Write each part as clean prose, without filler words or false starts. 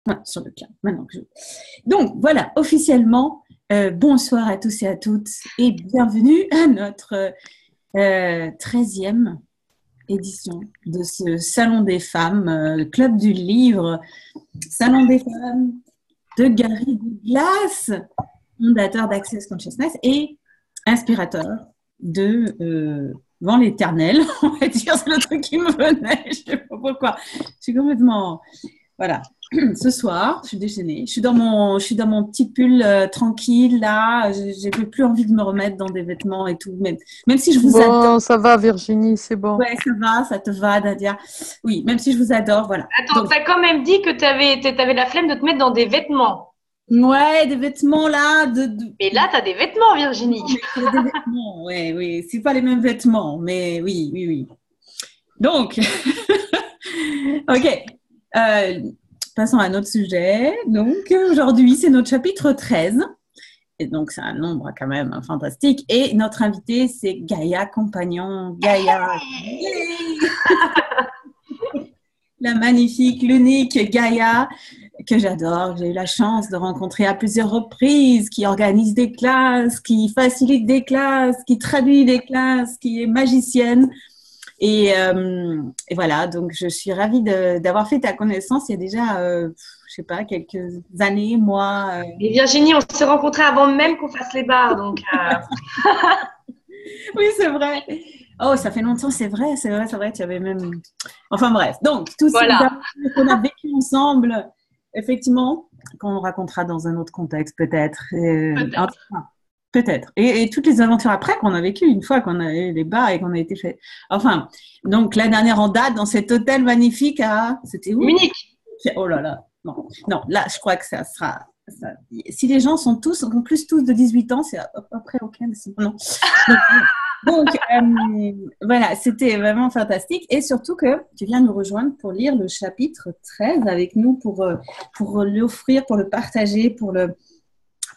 Voilà, sur le cloud. Maintenant que je... Donc, voilà, officiellement, bonsoir à tous et à toutes et bienvenue à notre 13e édition de ce Salon des femmes, Club du livre, Salon des femmes de Gary Douglas, fondateur d'Access Consciousness et inspirateur de Vent l'éternel, on va dire, c'est le truc qui me venait, je ne sais pas pourquoi. Je suis complètement... Voilà. Ce soir, je suis déchaînée. Je suis dans mon petit pull tranquille, là. J'ai plus envie de me remettre dans des vêtements et tout. Même si je vous adore. Bon, ça va, Virginie, c'est bon. Ouais, ça va, ça te va, Nadia. Oui, même si je vous adore, voilà. Attends, Donc, t'as quand même dit que t'avais la flemme de te mettre dans des vêtements. ouais, des vêtements là, Mais là, t'as des vêtements, Virginie. des vêtements, ouais, oui. C'est pas les mêmes vêtements, mais oui, oui, oui. Donc, ok. Passons à notre sujet. Donc, aujourd'hui, c'est notre chapitre 13. Et donc, c'est un nombre quand même fantastique. Et notre invité, c'est Gaïa Compagnon. Gaïa, la magnifique, l'unique Gaïa, que j'adore, que j'ai eu la chance de rencontrer à plusieurs reprises, qui organise des classes, qui facilite des classes, qui traduit des classes, qui est magicienne. Et voilà, donc je suis ravie d'avoir fait ta connaissance il y a déjà, je sais pas, quelques années, mois. Et Virginie, on s'est rencontrés avant même qu'on fasse les bars, donc Oui, c'est vrai. Oh, ça fait longtemps, c'est vrai, c'est vrai, c'est vrai, tu avais même... Enfin bref, donc, tous ces voilà. aventures qu'on a vécues ensemble, effectivement, qu'on racontera dans un autre contexte peut-être. Peut-être. Peut-être. Et toutes les aventures après qu'on a vécues, une fois qu'on a eu les bars et qu'on a été fait. Enfin, donc la dernière en date, dans cet hôtel magnifique à... C'était où? Munich. Oh là là. Non, non, là, je crois que ça sera... Si les gens sont tous, en plus tous de 18 ans, c'est après aucun. Non. Donc, voilà, c'était vraiment fantastique. Et surtout que tu viens nous rejoindre pour lire le chapitre 13 avec nous, pour l'offrir, pour le partager,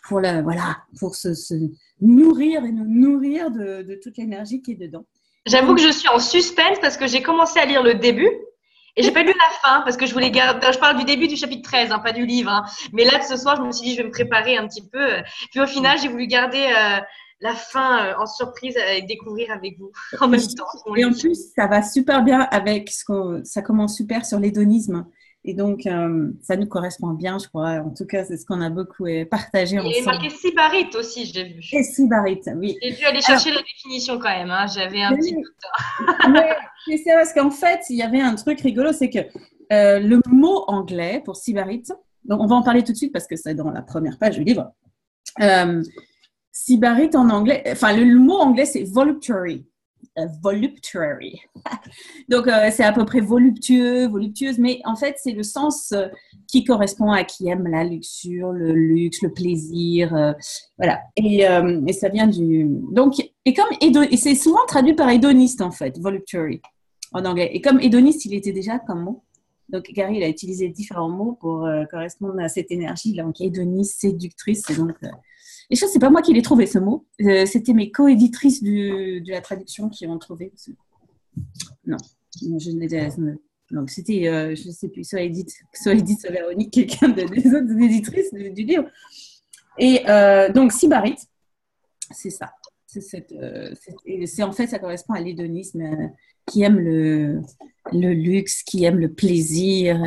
voilà, pour se nourrir et nous nourrir de toute l'énergie qui est dedans. J'avoue que je suis en suspense parce que j'ai commencé à lire le début et j'ai pas lu la fin parce que je voulais garder. Je parle du début du chapitre 13, hein, pas du livre. Hein. Mais là, de ce soir, je me suis dit, je vais me préparer un petit peu. Puis au final, j'ai voulu garder la fin en surprise et découvrir avec vous en même temps. Et en plus, ça va super bien avec ça commence super sur l'hédonisme. Et donc, ça nous correspond bien, je crois. En tout cas, c'est ce qu'on a beaucoup partagé Il est ensemble. marqué Sybarite aussi, j'ai vu. Et Sybarite, oui. J'ai dû aller chercher la définition quand même. Hein. J'avais un petit doute. Mais c'est parce qu'en fait, il y avait un truc rigolo, c'est que le mot anglais pour Sybarite, donc on va en parler tout de suite parce que c'est dans la première page du livre. Sybarite en anglais, enfin le mot anglais c'est voluptuary. Voluptuary. Donc, c'est à peu près voluptueux, voluptueuse, mais en fait, c'est le sens qui correspond à qui aime la luxure, le luxe, le plaisir. Voilà. Et ça vient du. Donc, et c'est souvent traduit par hédoniste, en fait, voluptuary, en anglais. Et comme hédoniste, il était déjà comme mot. Donc, Gary, il a utilisé différents mots pour correspondre à cette énergie. Donc, hédoniste, séductrice, et donc. Et ça, c'est pas moi qui l'ai trouvé ce mot. C'était mes coéditrices de la traduction qui l'ont trouvé. Non, je n'ai donc c'était, je ne sais plus, soit Edith, soit Véronique, quelqu'un des autres éditrices du livre. Et donc Sybarite, c'est ça. C'est en fait, ça correspond à l'hédonisme qui aime le luxe, qui aime le plaisir.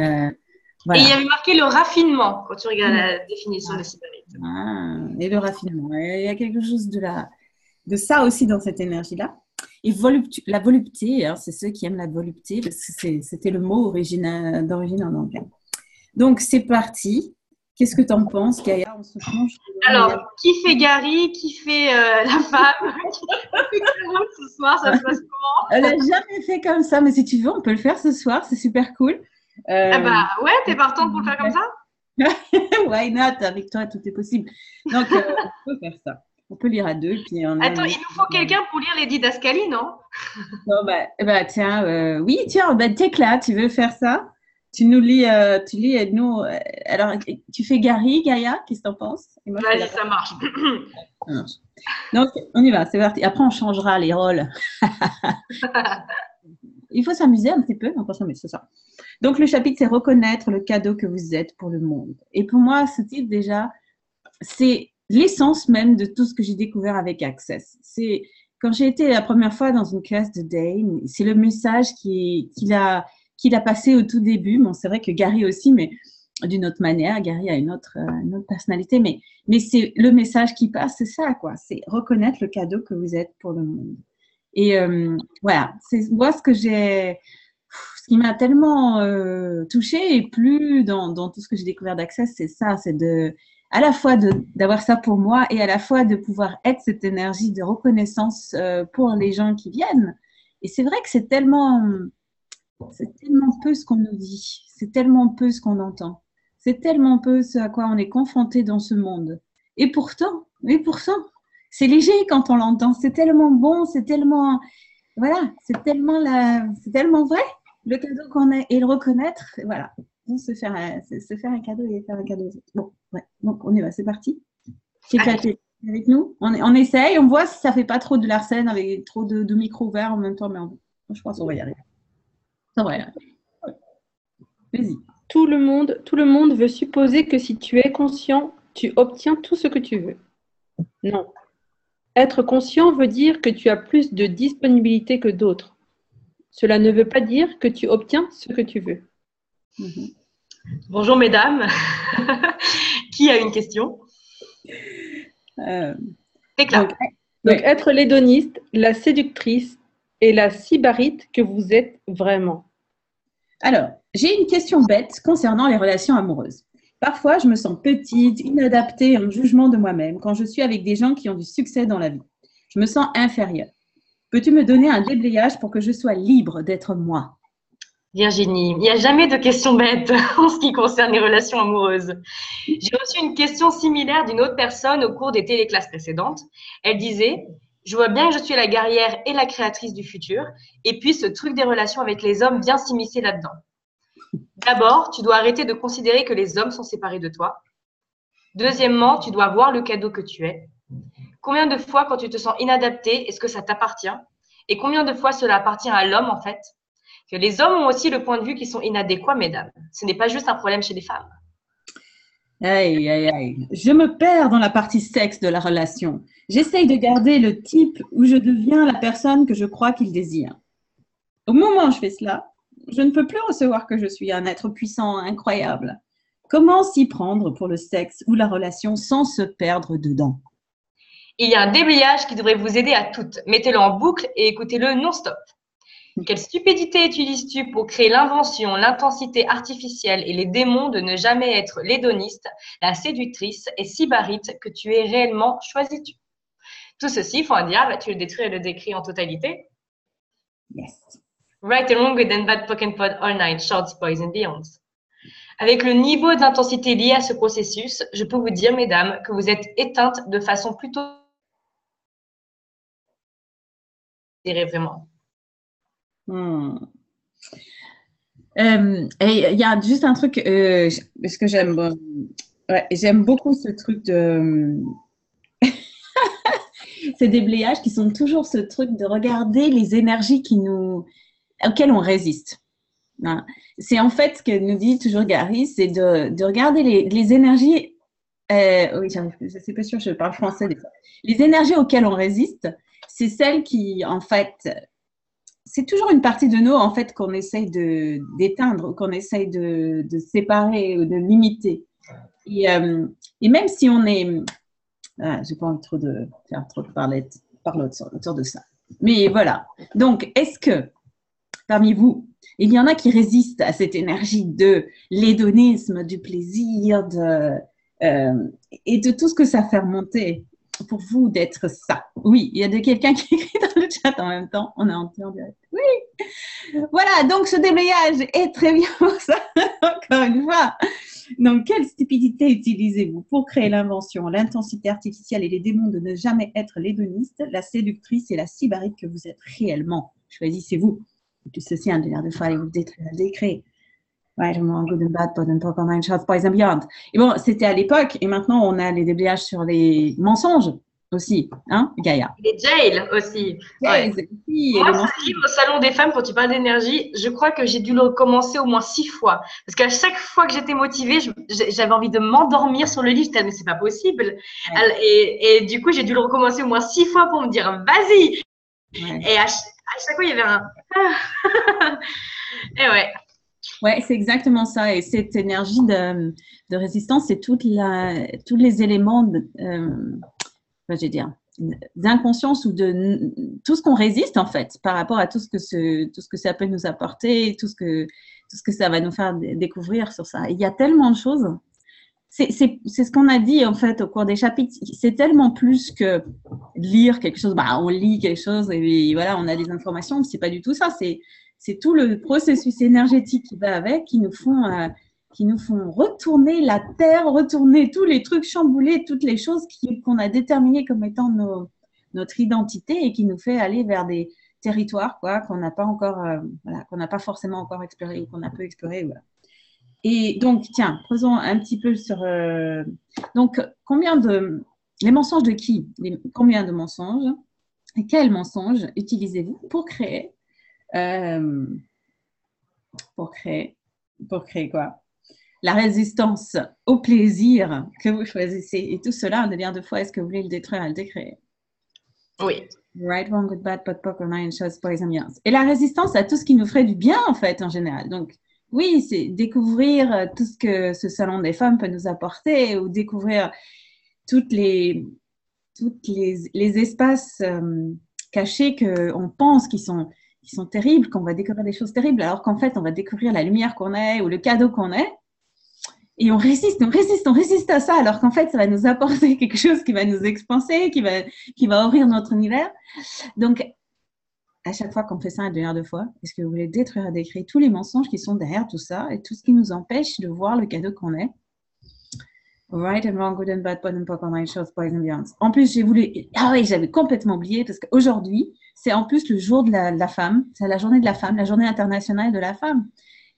Voilà. Et il y avait marqué le raffinement quand tu regardes la définition de Sybarite. Et le raffinement. Il y a quelque chose de ça aussi dans cette énergie-là. Et la volupté, hein, c'est ceux qui aiment la volupté, parce que c'était le mot d'origine en anglais. Donc, c'est parti. Qu'est-ce que tu en penses, Gaïa? On se change. Alors, qui fait Gary? Qui fait la femme? Ce soir, ça se passe comment? Elle n'a jamais fait comme ça, mais si tu veux, on peut le faire ce soir. C'est super cool. Ah bah ouais, t'es partante pour le faire comme ça? Why not? Avec toi, tout est possible. Donc, on peut faire ça. On peut lire à deux. Puis attends, il nous faut quelqu'un pour lire les didascalies, non? Non, bah tiens, oui, tiens, t'éclates, tu veux faire ça? Tu nous lis, tu lis, nous. Alors, tu fais Gary, Gaïa, qu'est-ce que t'en penses? Vas-y, ça marche. Donc, on y va, c'est parti. Après, on changera les rôles. il faut s'amuser un petit peu. Donc, c'est ça. Donc, le chapitre, c'est reconnaître le cadeau que vous êtes pour le monde. Et pour moi, ce titre, déjà, c'est l'essence même de tout ce que j'ai découvert avec Access. C'est quand j'ai été la première fois dans une classe de Dane, c'est le message qu'il a passé au tout début. Bon, c'est vrai que Gary aussi, mais d'une autre manière. Gary a une autre personnalité, mais c'est le message qui passe, c'est ça, quoi. C'est reconnaître le cadeau que vous êtes pour le monde. Et voilà, c'est moi ce qui m'a tellement touchée et plu dans tout ce que j'ai découvert d'Access, c'est ça, c'est à la fois d'avoir ça pour moi et à la fois de pouvoir être cette énergie de reconnaissance pour les gens qui viennent. Et c'est vrai que c'est tellement peu ce qu'on nous dit, c'est tellement peu ce qu'on entend, c'est tellement peu ce à quoi on est confronté dans ce monde. Et pourtant, c'est léger quand on l'entend, c'est tellement bon, c'est tellement, voilà, c'est tellement vrai, le cadeau qu'on a et le reconnaître, voilà. Se faire un cadeau et faire un cadeau aux autres. Bon, ouais. Donc, on y va, c'est parti. Avec nous. On essaye, on voit si ça ne fait pas trop de l'arsène avec trop de micros ouverts en même temps, mais je pense qu'on va y arriver. Ça va y arriver. Ouais. Vas-y. Tout le monde veut supposer que si tu es conscient, tu obtiens tout ce que tu veux. Non. Être conscient veut dire que tu as plus de disponibilité que d'autres. Cela ne veut pas dire que tu obtiens ce que tu veux. Bonjour mesdames. Qui a une question? Donc, être l'hédoniste, la séductrice et la sybarite que vous êtes vraiment. Alors, j'ai une question bête concernant les relations amoureuses. Parfois, je me sens petite, inadaptée en jugement de moi-même quand je suis avec des gens qui ont du succès dans la vie. Je me sens inférieure. Peux-tu me donner un déblayage pour que je sois libre d'être moi? Virginie, il n'y a jamais de questions bêtes en ce qui concerne les relations amoureuses. J'ai reçu une question similaire d'une autre personne au cours des téléclasses précédentes. Elle disait « Je vois bien que je suis la guerrière et la créatrice du futur, et puis ce truc des relations avec les hommes vient s'immiscer là-dedans. D'abord, tu dois arrêter de considérer que les hommes sont séparés de toi. Deuxièmement, tu dois voir le cadeau que tu es. Combien de fois, quand tu te sens inadapté, est-ce que ça t'appartient? Et combien de fois cela appartient à l'homme, en fait? Que les hommes ont aussi le point de vue qui sont inadéquats, mesdames. Ce n'est pas juste un problème chez les femmes. Aïe, aïe, aïe. Je me perds dans la partie sexe de la relation. J'essaye de garder le type où je deviens la personne que je crois qu'il désire. Au moment où je fais cela, je ne peux plus recevoir que je suis un être puissant, incroyable. Comment s'y prendre pour le sexe ou la relation sans se perdre dedans? Il y a un déblayage qui devrait vous aider à toutes. Mettez-le en boucle et écoutez-le non-stop. Quelle stupidité utilises-tu pour créer l'invention, l'intensité artificielle et les démons de ne jamais être l'hédoniste, la séductrice et sybarite que tu es réellement choisis-tu? Tout ceci, il faut en dire, tu le détruis et le décris en totalité. Yes. Right and wrong, good and bad, poke and pod, all night, shorts, boys and beyonds. Avec le niveau d'intensité lié à ce processus, je peux vous dire, mesdames, que vous êtes éteintes de façon plutôt vraiment. Et il y a juste un truc, parce que j'aime beaucoup ce truc de ces déblayages qui sont toujours ce truc de regarder les énergies auxquelles on résiste. C'est en fait ce que nous dit toujours Gary, c'est de regarder les énergies. Oui, je suis pas sûre, je parle français des fois. Les énergies auxquelles on résiste, c'est celles qui, en fait, c'est toujours une partie de nous, en fait, qu'on essaye d'éteindre, qu'on essaye de séparer ou de limiter. Et même si on est... j'ai pas envie de faire trop de parler autour de ça. Mais voilà. Donc, est-ce que, parmi vous, il y en a qui résistent à cette énergie de l'hédonisme, du plaisir, et de tout ce que ça fait remonter pour vous d'être ça? Oui, il y a quelqu'un qui écrit dans le chat en même temps. On est en direct. Oui. Voilà, donc ce déblayage est très bien pour ça, encore une fois. Donc, quelle stupidité utilisez-vous pour créer l'invention, l'intensité artificielle et les démons de ne jamais être l'hédoniste, la séductrice et la sybarite que vous êtes réellement? Choisissez-vous. Tout ceci, un délire de fois, et vous décréer. Right and wrong, good and bad, pod and pop, online, shots, boys and beyond. Et bon, c'était à l'époque, et maintenant, on a les déblayages sur les mensonges aussi, hein, Gaïa. Et Jail aussi. Jail, Ouais. aussi, et Moi, les ce livre au Salon des femmes, quand tu parles d'énergie, je crois que j'ai dû le recommencer au moins 6 fois. Parce qu'à chaque fois que j'étais motivée, j'avais envie de m'endormir sur le livre. J'étais, mais c'est pas possible. Ouais. Et du coup, j'ai dû le recommencer au moins 6 fois pour me dire, vas-y. Ouais. Et à chaque fois, il y avait un. Et ouais. Ouais, c'est exactement ça. Et cette énergie de résistance, c'est tous les éléments, je vais dire, d'inconscience ou de tout ce qu'on résiste en fait par rapport à tout ce que ça peut nous apporter, tout ce que ça va nous faire découvrir sur ça. Et il y a tellement de choses. C'est ce qu'on a dit en fait au cours des chapitres. C'est tellement plus que lire quelque chose. Bah, on lit quelque chose et voilà, on a des informations. C'est pas du tout ça. C'est tout le processus énergétique qui va avec, qui nous font retourner la terre, retourner tous les trucs chamboulés, toutes les choses qu'on a déterminées comme étant notre identité et qui nous fait aller vers des territoires quoi qu'on n'a pas encore, voilà, qu'on n'a pas forcément encore exploré ou qu'on a peu exploré. Voilà. Et donc, tiens, creusons un petit peu sur. Donc, les mensonges de qui? Combien de mensonges? Et quels mensonges utilisez-vous pour créer quoi? La résistance au plaisir que vous choisissez. Et tout cela, combien de fois est-ce que vous voulez le détruire et le décréer? Oui. Right, wrong, good, bad, pot, poker, nine, shots, poison, yes. Et la résistance à tout ce qui nous ferait du bien, en fait, en général. Donc, oui, c'est découvrir tout ce que ce salon des femmes peut nous apporter ou découvrir toutes les espaces cachés qu'on pense qui sont terribles, qu'on va découvrir des choses terribles, alors qu'en fait, on va découvrir la lumière qu'on est ou le cadeau qu'on est. Et on résiste à ça, alors qu'en fait, ça va nous apporter quelque chose qui va nous expanser, qui va ouvrir notre univers. Donc, à chaque fois qu'on fait ça 1/2 fois, est-ce que vous voulez détruire et décrire tous les mensonges qui sont derrière tout ça et tout ce qui nous empêche de voir le cadeau qu'on est? Right and wrong, good and bad, pot and poker, nine shots, poison, beyond. En plus, j'avais complètement oublié parce qu'aujourd'hui, c'est en plus le jour de la femme, c'est la journée de la femme, la journée internationale de la femme.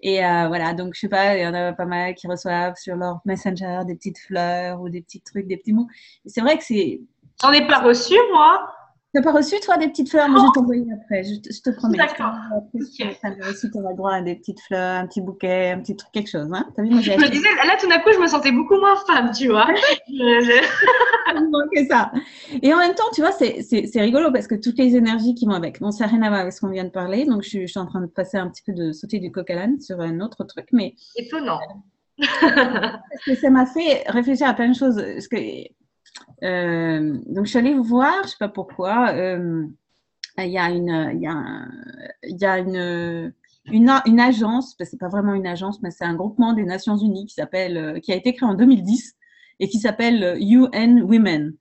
Et voilà, donc je sais pas, il y en a pas mal qui reçoivent sur leur Messenger des petites fleurs ou des petits trucs, des petits mots. Et c'est vrai que c'est. J'en ai pas reçu, moi. Tu n'as pas reçu, toi, des petites fleurs? Moi, je vais t'envoyer après, je te promets. D'accord. Tu as reçu, tu auras droit à des petites fleurs, un petit bouquet, un petit truc, quelque chose. Hein? T'as vu, moi, je me disais, là, tout d'un coup, je me sentais beaucoup moins femme, tu vois. Il manquait ça. Et en même temps, tu vois, c'est rigolo parce que toutes les énergies qui vont avec. Bon, ça n'a rien à voir avec ce qu'on vient de parler. Donc, je suis en train de passer un petit peu de sauter du coq à l'âne sur un autre truc. Mais étonnant. Parce que ça m'a fait réfléchir à plein de choses. Parce que, donc, je suis allée vous voir, je ne sais pas pourquoi. Il y a une agence, ce n'est pas vraiment une agence, mais c'est un groupement des Nations Unies qui a été créé en 2010 et qui s'appelle UN Women.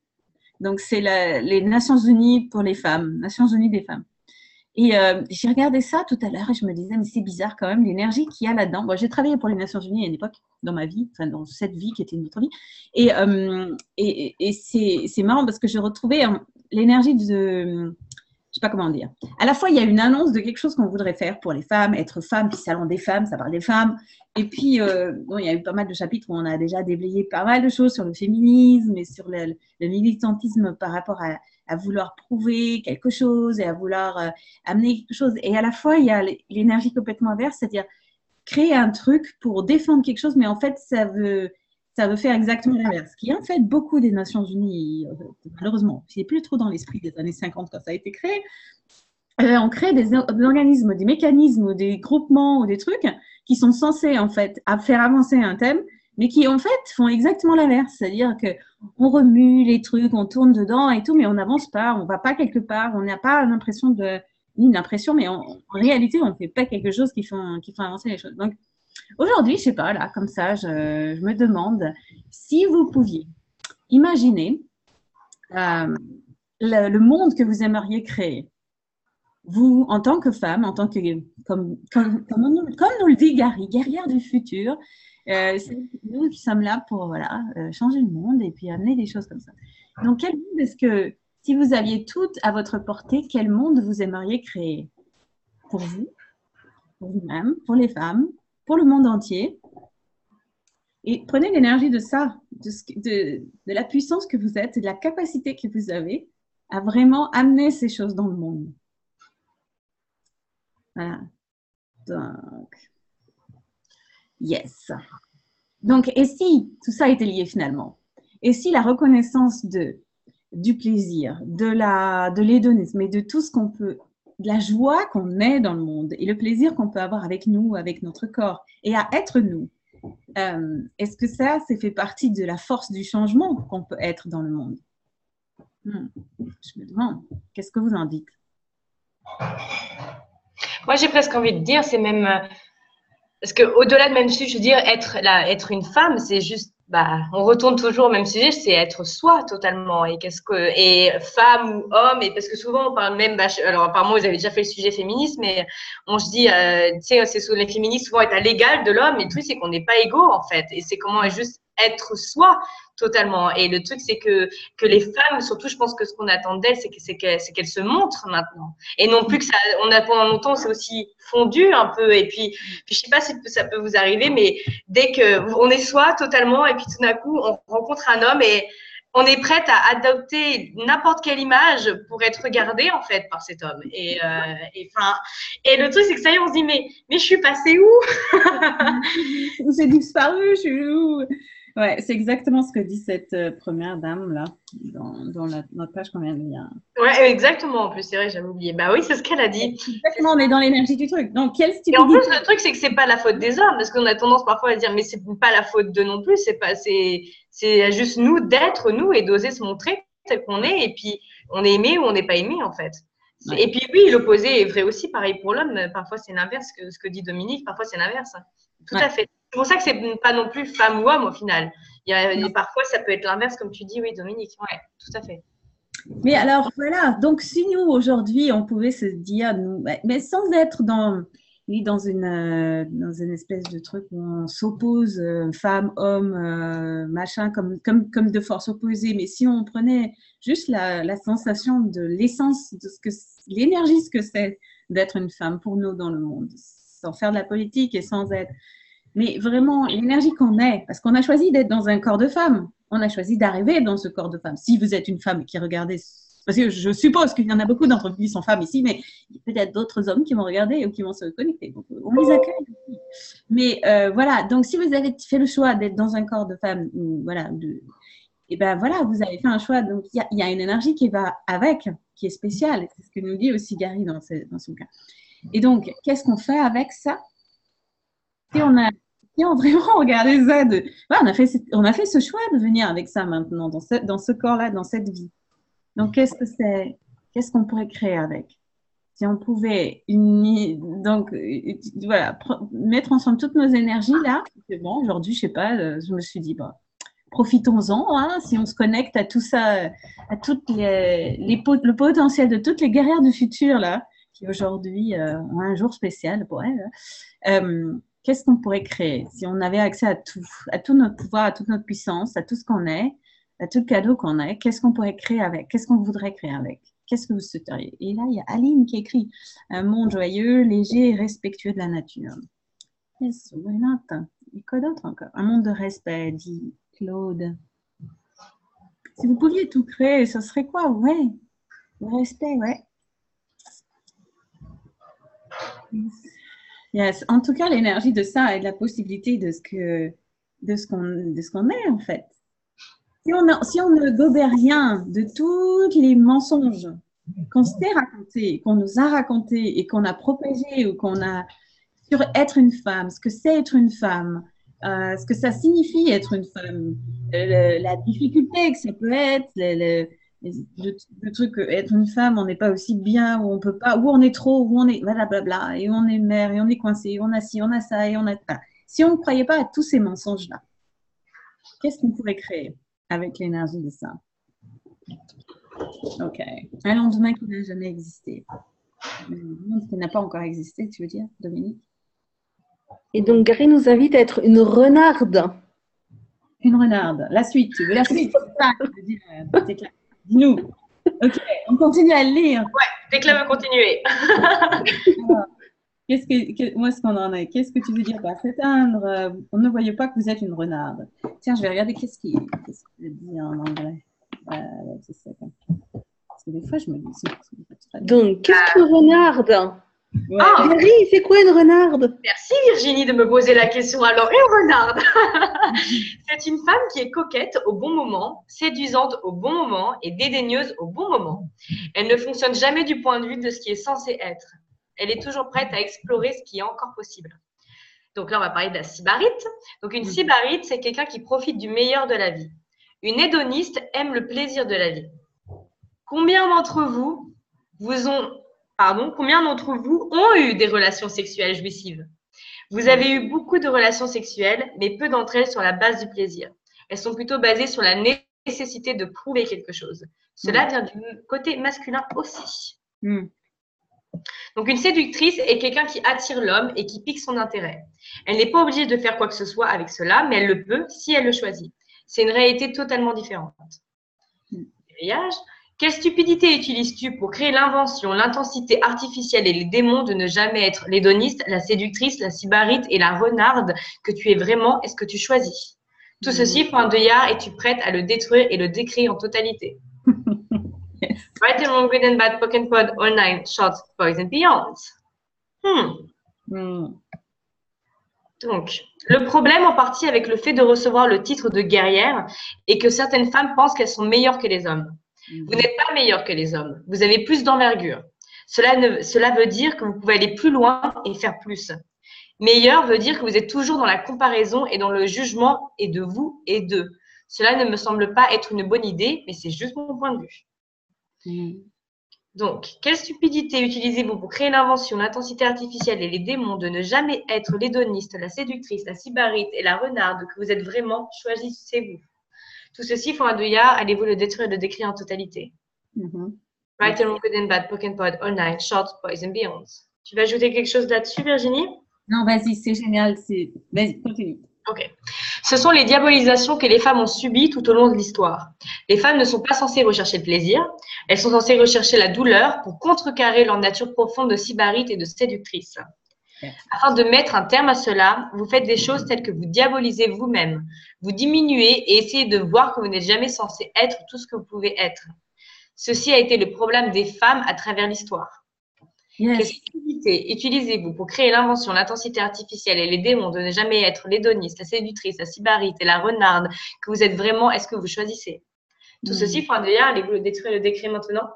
Donc, c'est les Nations Unies pour les femmes, Nations Unies des femmes. Et j'ai regardé ça tout à l'heure et je me disais, mais c'est bizarre quand même, l'énergie qu'il y a là-dedans. Bon, j'ai travaillé pour les Nations Unies à une époque dans ma vie, enfin dans cette vie qui était une autre vie. Et c'est marrant parce que je retrouvais l'énergie de... Je sais pas comment dire. À la fois, il y a une annonce de quelque chose qu'on voudrait faire pour les femmes, être femme, puis salon des femmes, ça parle des femmes. Et puis, bon, il y a eu pas mal de chapitres où on a déjà déblayé pas mal de choses sur le féminisme et sur le militantisme par rapport à vouloir prouver quelque chose et à vouloir amener quelque chose. Et à la fois, il y a l'énergie complètement inverse, c'est-à-dire créer un truc pour défendre quelque chose, mais en fait, ça veut faire exactement l'inverse. Ce qui est en fait beaucoup des Nations Unies, malheureusement, c'est plus trop dans l'esprit des années 50 quand ça a été créé. On crée des organismes, des mécanismes ou des groupements ou des trucs qui sont censés en fait faire avancer un thème, mais qui en fait font exactement l'inverse. C'est-à-dire qu'on remue les trucs, on tourne dedans et tout, mais on n'avance pas, on ne va pas quelque part, on n'a pas l'impression ni une impression, mais en réalité, on ne fait pas quelque chose qui font avancer les choses. Donc, aujourd'hui, je sais pas, là, comme ça, je me demande si vous pouviez imaginer le monde que vous aimeriez créer. Vous, en tant que femme, en tant que, comme nous le dit Gary, guerrière du futur, nous sommes là pour changer le monde et puis amener des choses comme ça. Donc, quel monde est-ce que, si vous aviez tout à votre portée, quel monde vous aimeriez créer? Pour vous, pour vous-même, pour les femmes, pour le monde entier. Et prenez l'énergie de ça, de la puissance que vous êtes et de la capacité que vous avez à vraiment amener ces choses dans le monde. Voilà. Donc, yes. Donc, et si tout ça était lié finalement? Et si la reconnaissance du plaisir, de l'hédonisme et de tout ce qu'on peut, de la joie qu'on est dans le monde et le plaisir qu'on peut avoir avec nous, avec notre corps et à être nous, est-ce que ça fait partie de la force du changement qu'on peut être dans le monde? Je me demande, qu'est-ce que vous en dites? Moi, j'ai presque envie de dire, c'est même… Parce qu'au-delà de même sujet, je veux dire, être une femme, c'est juste… on retourne toujours au même sujet, c'est être soi totalement. Et femme ou homme, et parce que souvent on parle même, alors apparemment vous avez déjà fait le sujet féministe, mais on se dit, tu sais, c'est sous les féministes souvent être à l'égal de l'homme, et le truc c'est qu'on n'est pas égaux en fait, et c'est comment juste être soi totalement. Et le truc c'est que les femmes, surtout je pense que ce qu'on attend d'elles, c'est qu'elles se montrent maintenant, et non plus que ça, on a pendant longtemps c'est aussi fondu un peu, et puis je sais pas si ça peut vous arriver, mais dès qu'on est soi totalement, et puis tout d'un coup, on rencontre un homme et on est prête à adopter n'importe quelle image pour être regardée en fait par cet homme. Et le truc, c'est que ça y est, on se dit, mais je suis passée où? J'ai disparu, je suis où? Ouais, c'est exactement ce que dit cette première dame là, dans notre page qu'on vient de lire. Ouais, exactement. En plus, c'est vrai, j'avais oublié. Bah oui, c'est ce qu'elle a dit. Exactement, on est dans l'énergie du truc. Donc, quelle stupidité. Et en plus, le truc, c'est que c'est pas la faute des hommes, parce qu'on a tendance parfois à dire, mais c'est pas la faute d'eux non plus. C'est juste nous d'être nous et d'oser se montrer tel qu'on est. Et puis, on est aimé ou on n'est pas aimé en fait. Ouais. Et puis oui, l'opposé est vrai aussi. Pareil pour l'homme. Parfois, c'est l'inverse que ce que dit Dominique. Parfois, c'est l'inverse. Tout à fait. C'est pour ça que c'est pas non plus femme ou homme au final. Parfois, ça peut être l'inverse, comme tu dis, oui, Dominique. Ouais, tout à fait. Mais alors, voilà. Donc, si nous, aujourd'hui, on pouvait se dire, mais sans être dans une espèce de truc où on s'oppose, femme, homme, machin, comme de force opposée, mais si on prenait juste la sensation de l'essence, de l'énergie, ce que c'est d'être une femme pour nous dans le monde, sans faire de la politique et sans être… Mais vraiment, l'énergie qu'on est, parce qu'on a choisi d'être dans un corps de femme, on a choisi d'arriver dans ce corps de femme. Si vous êtes une femme qui regardez, parce que je suppose qu'il y en a beaucoup d'entre vous qui sont femmes ici, mais il y a peut-être d'autres hommes qui vont regarder ou qui vont se connecter. Donc, on les accueille. Mais voilà, donc si vous avez fait le choix d'être dans un corps de femme, voilà, et ben voilà, vous avez fait un choix. Donc, il y a une énergie qui va avec, qui est spéciale. C'est ce que nous dit aussi Gary dans son cas. Et donc, qu'est-ce qu'on fait avec ça? Si on vraiment regardé ça, on a fait ce choix de venir avec ça maintenant, dans ce corps-là, dans cette vie. Donc, qu'est-ce qu'on pourrait créer avec? Si on pouvait mettre ensemble toutes nos énergies là, c'est bon, aujourd'hui, je sais pas, je me suis dit, profitons-en, hein, si on se connecte à tout ça, à toutes le potentiel de toutes les guerrières du futur là, qui aujourd'hui ont un jour spécial pour elles. Qu'est-ce qu'on pourrait créer si on avait accès à tout notre pouvoir, à toute notre puissance, à tout ce qu'on est, à tout le cadeau qu'on est? Qu'est-ce qu'on pourrait créer avec? Qu'est-ce qu'on voudrait créer avec? Qu'est-ce que vous souhaiteriez? Et là, il y a Aline qui écrit « Un monde joyeux, léger et respectueux de la nature ». Yes, why not? Et quoi d'autre encore? Un monde de respect, dit Claude. Si vous pouviez tout créer, ce serait quoi? Ouais, le respect, ouais. Yes. En tout cas, l'énergie de ça et de la possibilité de ce qu'on est en fait. Si on ne gobait rien de tous les mensonges qu'on s'est racontés, qu'on nous a racontés et qu'on a propagés ou qu'on a sur être une femme, ce que c'est être une femme, ce que ça signifie être une femme, la difficulté que ça peut être, le truc être une femme, on n'est pas aussi bien, ou on peut pas, ou on est trop, ou on est blablabla, et on est mère, et on est coincé, et on a ci, on a ça, et on a ça. Si on ne croyait pas à tous ces mensonges-là, qu'est-ce qu'on pourrait créer avec l'énergie de ça? Ok. Un lendemain qui n'a jamais existé. Un monde qui n'a pas encore existé, tu veux dire, Dominique? Et donc, Gary nous invite à être une renarde. Une renarde. La suite, tu veux la suite? C'est clair. Dis-nous. Ok, on continue à le lire. Ouais, Déclame à continuer. Où est-ce qu'on en est? Qu'est-ce que tu veux dire par s'éteindre? On ne voyait pas que vous êtes une renarde. Tiens, je vais regarder qu'est-ce que dit en anglais. C'est ça. Parce que des fois, je me dis, c'est pas bien. Donc, qu'est-ce qu'une renarde? Ouais. Ah, Marie, c'est quoi une renarde? merci Virginie de me poser la question. Alors, une renarde, c'est une femme qui est coquette au bon moment, séduisante au bon moment et dédaigneuse au bon moment. Elle ne fonctionne jamais du point de vue de ce qui est censé être. Elle est toujours prête à explorer ce qui est encore possible. Donc là, on va parler de la sybarite. Donc, une sybarite, c'est quelqu'un qui profite du meilleur de la vie. Une hédoniste aime le plaisir de la vie. Combien d'entre vous ont eu des relations sexuelles jouissives? Vous avez eu beaucoup de relations sexuelles, mais peu d'entre elles sur la base du plaisir. Elles sont plutôt basées sur la nécessité de prouver quelque chose. Cela vient du côté masculin aussi. Donc, une séductrice est quelqu'un qui attire l'homme et qui pique son intérêt. Elle n'est pas obligée de faire quoi que ce soit avec cela, mais elle le peut si elle le choisit. C'est une réalité totalement différente. Quelle stupidité utilises-tu pour créer l'invention, l'intensité artificielle et les démons de ne jamais être l'hédoniste, la séductrice, la sybarite et la renarde que tu es vraiment? Est-ce que tu choisis? Tout ceci pour un deuillard, es-tu prête à le détruire et le décrire en totalité? Right and wrong, good and bad, poke and pod, all nine, shorts, boys and beyonds. Donc, le problème en partie avec le fait de recevoir le titre de guerrière est que certaines femmes pensent qu'elles sont meilleures que les hommes. Vous n'êtes pas meilleure que les hommes. Vous avez plus d'envergure. Cela veut dire que vous pouvez aller plus loin et faire plus. Meilleur veut dire que vous êtes toujours dans la comparaison et dans le jugement et de vous et d'eux. Cela ne me semble pas être une bonne idée, mais c'est juste mon point de vue. Donc, quelle stupidité utilisez-vous pour créer l'invention, l'intensité artificielle et les démons de ne jamais être l'hédoniste, la séductrice, la sybarite et la renarde que vous êtes vraiment? Choisissez-vous. Tout ceci pour un deuillard, allez-vous le détruire et le décrire en totalité? Right and wrong, good and bad, poke and pod, all nine, shorts, boys and beyonds. Tu vas ajouter quelque chose là-dessus, Virginie? Non, vas-y, c'est génial. Vas-y, continue. Ok. Ce sont les diabolisations que les femmes ont subies tout au long de l'histoire. Les femmes ne sont pas censées rechercher le plaisir, elles sont censées rechercher la douleur pour contrecarrer leur nature profonde de sybarite et de séductrice. Afin de mettre un terme à cela, vous faites des choses telles que vous diabolisez vous-même, vous diminuez et essayez de voir que vous n'êtes jamais censé être tout ce que vous pouvez être. Ceci a été le problème des femmes à travers l'histoire. Quelle stupidité utilisez-vous pour créer l'invention, l'intensité artificielle et les démons de ne jamais être l'hédoniste, la séductrice, la sybarite et la renarde que vous êtes vraiment? Est-ce que vous choisissez? Tout ceci pour un deuillard, allez-vous le détruire et le décrire maintenant?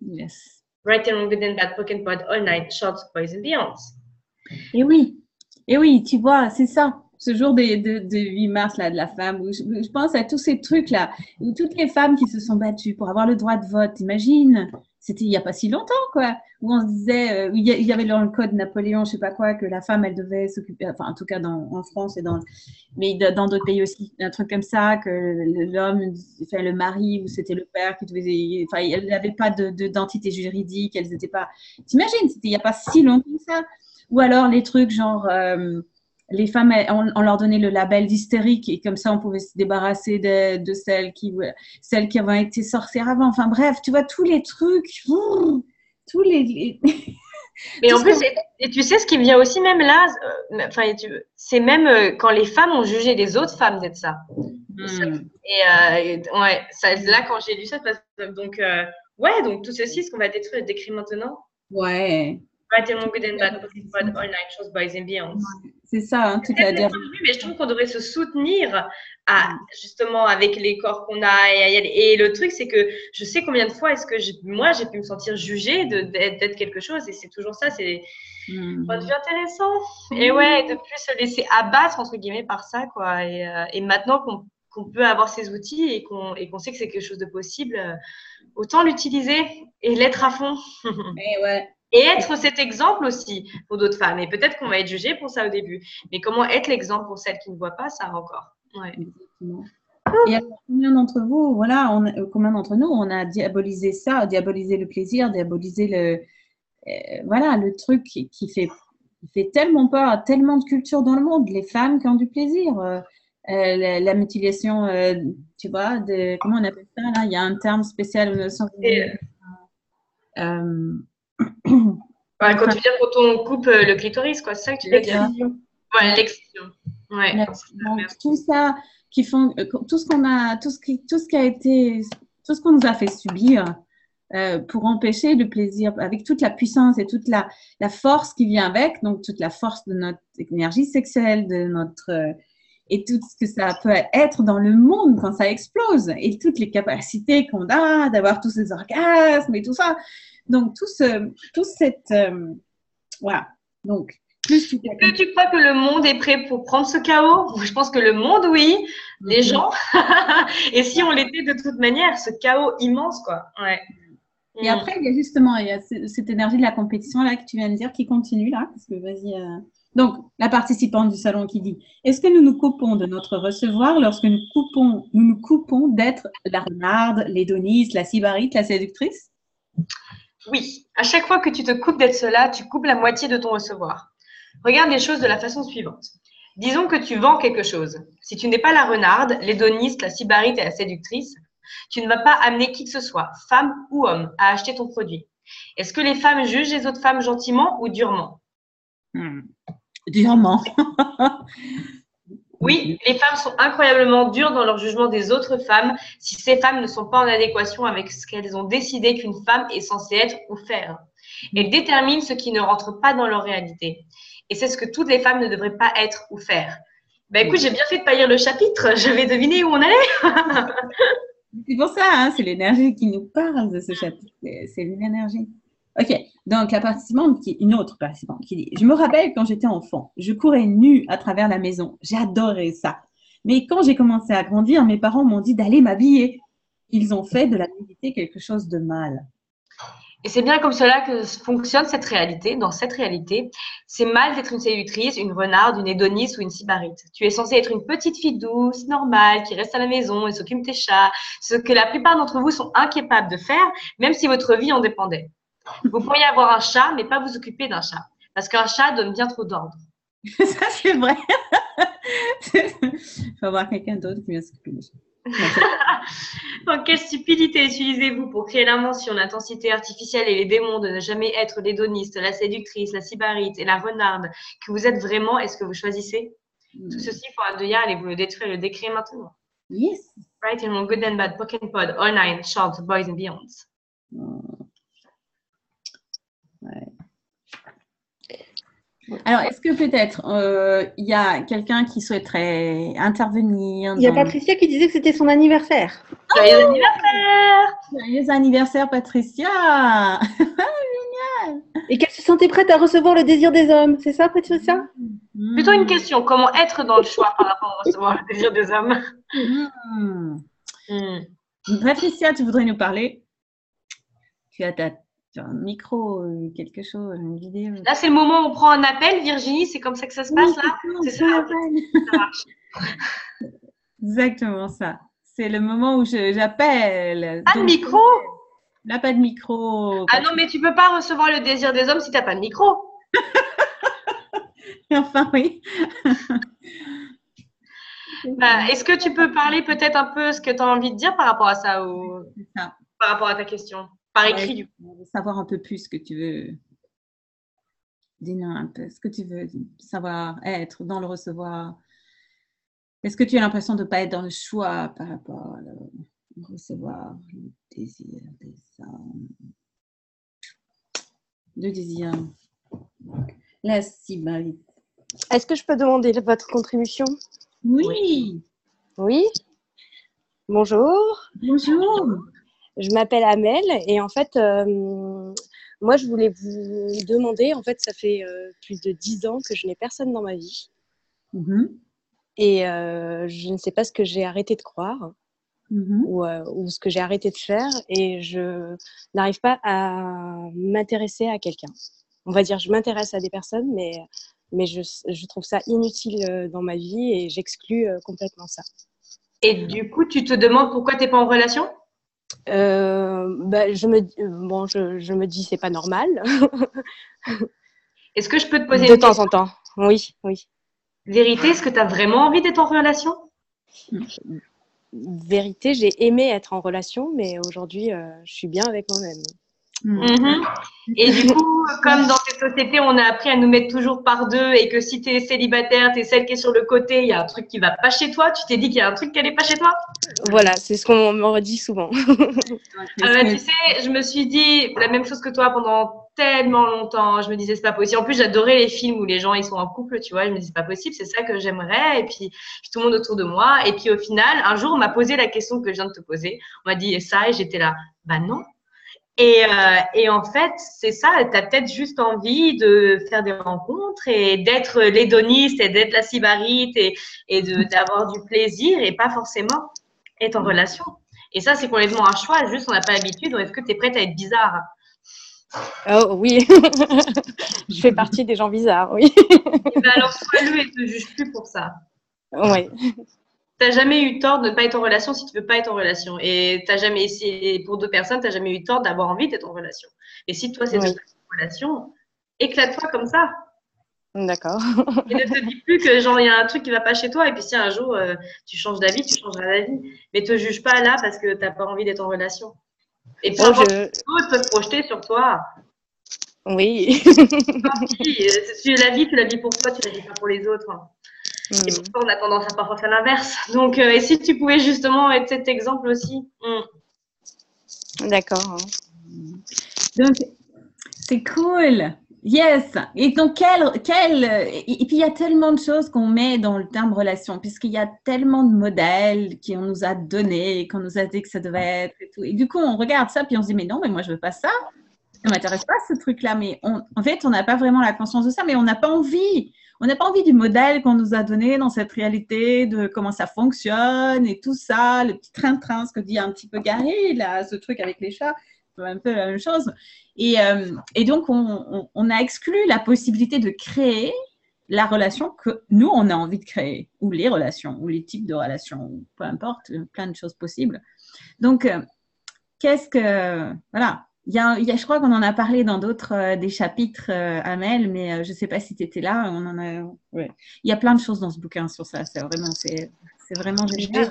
Yes. Right and wrong, good and bad, poke and pod, all night, shorts, boys and beyonds. Et oui, tu vois, c'est ça. Ce jour de 8 mars là, de la femme, où je pense à tous ces trucs-là, où toutes les femmes qui se sont battues pour avoir le droit de vote, imagine, c'était il n'y a pas si longtemps, quoi, où on se disait, il y avait dans le code Napoléon, je sais pas quoi, que la femme, elle devait s'occuper, enfin, en tout cas en France et mais dans d'autres pays aussi, un truc comme ça, que l'homme, enfin, le mari, ou c'était le père qui devait, enfin, elles n'avaient pas d'identité juridique, elles n'étaient pas, t'imagines, c'était il n'y a pas si longtemps que ça. Ou alors les trucs genre, les femmes, on leur donnait le label d'hystérique et comme ça, on pouvait se débarrasser de celles qui avaient été sorcières avant. Enfin bref, tu vois, tous les trucs, tous les… Mais en plus, et tu sais ce qui vient aussi même là, c'est même quand les femmes ont jugé les autres femmes d'être ça. Et ouais, là quand j'ai lu ça, donc ouais, donc tout ceci, ce qu'on va détruire et décrire maintenant. Ouais. Right and wrong, good and bad, poke and pod, all night, shorts, boys and beyonds. C'est ça, hein, tout à dire. Mais je trouve qu'on devrait se soutenir justement avec les corps qu'on a. Et le truc, c'est que je sais combien de fois est-ce que moi, j'ai pu me sentir jugée d'être quelque chose. Et c'est toujours ça, c'est un point de vue intéressant. Et ouais, de plus se laisser abattre, entre guillemets, par ça, quoi. Et maintenant qu'on peut avoir ces outils et qu'on sait que c'est quelque chose de possible, autant l'utiliser et l'être à fond. Et ouais. Et être cet exemple aussi pour d'autres femmes. Et peut-être qu'on va être jugé pour ça au début. Mais comment être l'exemple pour celles qui ne voient pas ça encore? Ouais. Exactement. Et alors, combien d'entre vous, voilà, combien d'entre nous, on a diabolisé ça, diabolisé le plaisir, diabolisé le truc qui fait tellement peur à tellement de cultures dans le monde, les femmes qui ont du plaisir. La mutilation, tu vois, comment on appelle ça là? Il y a un terme spécial. Ouais, quand tu veux dire quand on coupe le clitoris, quoi, c'est ça que tu veux dire? L'excision. Ouais, l'excision. Ouais. Donc, tout ça tout ce qu'on a, tout ce qui a été, tout ce qu'on nous a fait subir pour empêcher le plaisir, avec toute la puissance et toute la force qui vient avec, donc toute la force de notre énergie sexuelle, de notre et tout ce que ça peut être dans le monde quand ça explose et toutes les capacités qu'on a d'avoir tous ces orgasmes et tout ça. Donc tout cette voilà. Donc plus tu Est-ce que tu crois que le monde est prêt pour prendre ce chaos? Je pense que le monde, oui. Les gens. Et si on l'était de toute manière, ce chaos immense, quoi. Ouais. Et après, il y a cette énergie de la compétition là que tu viens de dire qui continue là, parce que vas-y. Donc, la participante du salon qui dit: est-ce que nous nous coupons de notre recevoir lorsque nous nous coupons d'être la renarde, l'hédoniste, la sybarite, la séductrice? Oui. À chaque fois que tu te coupes d'être cela, tu coupes la moitié de ton recevoir. Regarde les choses de la façon suivante. Disons que tu vends quelque chose. Si tu n'es pas la renarde, l'hédoniste, la sybarite et la séductrice, tu ne vas pas amener qui que ce soit, femme ou homme, à acheter ton produit. Est-ce que les femmes jugent les autres femmes gentiment ou durement? Durement. Oui, les femmes sont incroyablement dures dans leur jugement des autres femmes si ces femmes ne sont pas en adéquation avec ce qu'elles ont décidé qu'une femme est censée être ou faire. Elles déterminent ce qui ne rentre pas dans leur réalité. Et c'est ce que toutes les femmes ne devraient pas être ou faire. Ben écoute, j'ai bien fait de pas lire le chapitre. J'avais deviné où on allait. C'est pour ça, hein, c'est l'énergie qui nous parle de ce chapitre. C'est une énergie. Ok, donc la participante, une autre participante qui dit: je me rappelle quand j'étais enfant, je courais nue à travers la maison. J'adorais ça. Mais quand j'ai commencé à grandir, mes parents m'ont dit d'aller m'habiller. Ils ont fait de la nudité quelque chose de mal. Et c'est bien comme cela que fonctionne cette réalité. Dans cette réalité, c'est mal d'être une séductrice, une renarde, une hédoniste ou une sybarite. Tu es censée être une petite fille douce, normale, qui reste à la maison et s'occupe de tes chats, ce que la plupart d'entre vous sont incapables de faire, même si votre vie en dépendait. Vous pourriez avoir un chat, mais pas vous occuper d'un chat, parce qu'un chat donne bien trop d'ordre. Ça, c'est vrai. Il faut avoir quelqu'un d'autre qui vient s'occuper du chat. Donc, quelle stupidité utilisez-vous pour créer l'invention, l'intensité artificielle et les démons de ne jamais être l'hédoniste, la séductrice, la sybarite et la renarde que vous êtes vraiment? Est-ce que vous choisissez? Tout ceci pour Abdoya, allez vous le détruire, le décrire maintenant. Yes. Right in good and bad, Pokémon Pod, all nine, short, boys and beyonds. Ouais. Alors, est-ce que peut-être il y a quelqu'un qui souhaiterait intervenir? Il y a Patricia qui disait que c'était son anniversaire. Joyeux anniversaire! Joyeux anniversaire, Patricia! Génial! Et qu'elle se sentait prête à recevoir le désir des hommes. C'est ça, Patricia? Plutôt une question, comment être dans le choix par rapport à recevoir le désir des hommes? Patricia, tu voudrais nous parler? Tu as un micro, quelque chose, une vidéo. Là, c'est le moment où on prend un appel, Virginie, c'est comme ça que ça se passe là? C'est ça, ça marche. Exactement ça. C'est le moment où j'appelle. Pas de micro? Là, pas de micro. Ah non, mais tu peux pas recevoir le désir des hommes si t'as pas de micro. Enfin, oui. Est-ce que tu peux parler peut-être un peu ce que tu as envie de dire par rapport à ça ou ça. Par rapport à ta question? Par écrit, du coup. Savoir un peu plus ce que tu veux. Dis-nous un peu ce que tu veux savoir être dans le recevoir. Est-ce que tu as l'impression de ne pas être dans le choix par rapport à le recevoir le désir des hommes? Le désir. La sybarite. Est-ce que je peux demander votre contribution? Oui. Oui. Bonjour. Bonjour. Je m'appelle Amel et en fait, moi, je voulais vous demander, en fait, ça fait plus de 10 ans que je n'ai personne dans ma vie. Et je ne sais pas ce que j'ai arrêté de croire ou ce que j'ai arrêté de faire et je n'arrive pas à m'intéresser à quelqu'un. On va dire, je m'intéresse à des personnes, mais je trouve ça inutile dans ma vie et j'exclus complètement ça. Et du coup, tu te demandes pourquoi tu n'es pas en relation? Je me dis c'est pas normal. Est-ce que je peux te poser de temps en temps? Oui. Vérité, est-ce que tu as vraiment envie d'être en relation? Vérité, j'ai aimé être en relation, mais aujourd'hui, je suis bien avec moi-même. Mhm. Et du coup, comme dans cette société, on a appris à nous mettre toujours par deux et que si tu es célibataire, tu es celle qui est sur le côté, il y a un truc qui va pas chez toi, tu t'es dit qu'il y a un truc qui allait pas chez toi? Voilà, c'est ce qu'on me redit souvent. Tu sais, je me suis dit la même chose que toi pendant tellement longtemps. Je me disais, c'est pas possible. En plus, j'adorais les films où les gens, ils sont en couple, tu vois. Je me disais, c'est pas possible, c'est ça que j'aimerais. Et puis, tout le monde autour de moi. Et puis, au final, un jour, on m'a posé la question que je viens de te poser. On m'a dit, et ça? Et j'étais là, bah non. Et en fait, c'est ça, tu as peut-être juste envie de faire des rencontres et d'être l'hédoniste et d'être la sybarite et d'avoir du plaisir et pas forcément être en relation. Et ça, c'est complètement un choix, juste on n'a pas l'habitude. Est-ce que tu es prête à être bizarre? Oh oui, je fais partie des gens bizarres, oui. Et ben alors, sois-le et ne te juge plus pour ça. Oui. T'as jamais eu tort de ne pas être en relation si tu veux pas être en relation. Et t'as jamais essayé, pour deux personnes, t'as jamais eu tort d'avoir envie d'être en relation. Et si toi, c'est de être en relation, éclate-toi comme ça. D'accord. Et ne te dis plus que genre, il y a un truc qui va pas chez toi. Et puis si un jour, tu changes d'avis, tu changeras d'avis. Mais te juge pas là parce que t'as pas envie d'être en relation. Et peu importe, les autres peuvent projeter sur toi. Oui. Si la vis, tu la vis pour toi, tu la vis pas pour les autres. Et pourquoi on a tendance à parfois faire l'inverse. Donc, et si tu pouvais justement être cet exemple aussi. D'accord. Donc, c'est cool. Yes. Et donc, et puis, il y a tellement de choses qu'on met dans le terme relation, puisqu'il y a tellement de modèles qu'on nous a donnés, qu'on nous a dit que ça devait être et tout. Et du coup, on regarde ça, puis on se dit, mais non, mais moi, je veux pas ça. Ça m'intéresse pas, ce truc-là. Mais en fait, on n'a pas vraiment la conscience de ça, mais on n'a pas envie. On n'a pas envie du modèle qu'on nous a donné dans cette réalité, de comment ça fonctionne et tout ça, le petit train-train, ce que dit un petit peu Gary, là, ce truc avec les chats, c'est un peu la même chose. Et donc, on a exclu la possibilité de créer la relation que nous, on a envie de créer, ou les relations, ou les types de relations, peu importe, plein de choses possibles. Donc, voilà. Je crois qu'on en a parlé dans d'autres des chapitres, Amel, mais je ne sais pas si tu étais là. Ouais. Il y a plein de choses dans ce bouquin sur ça. C'est vraiment génial.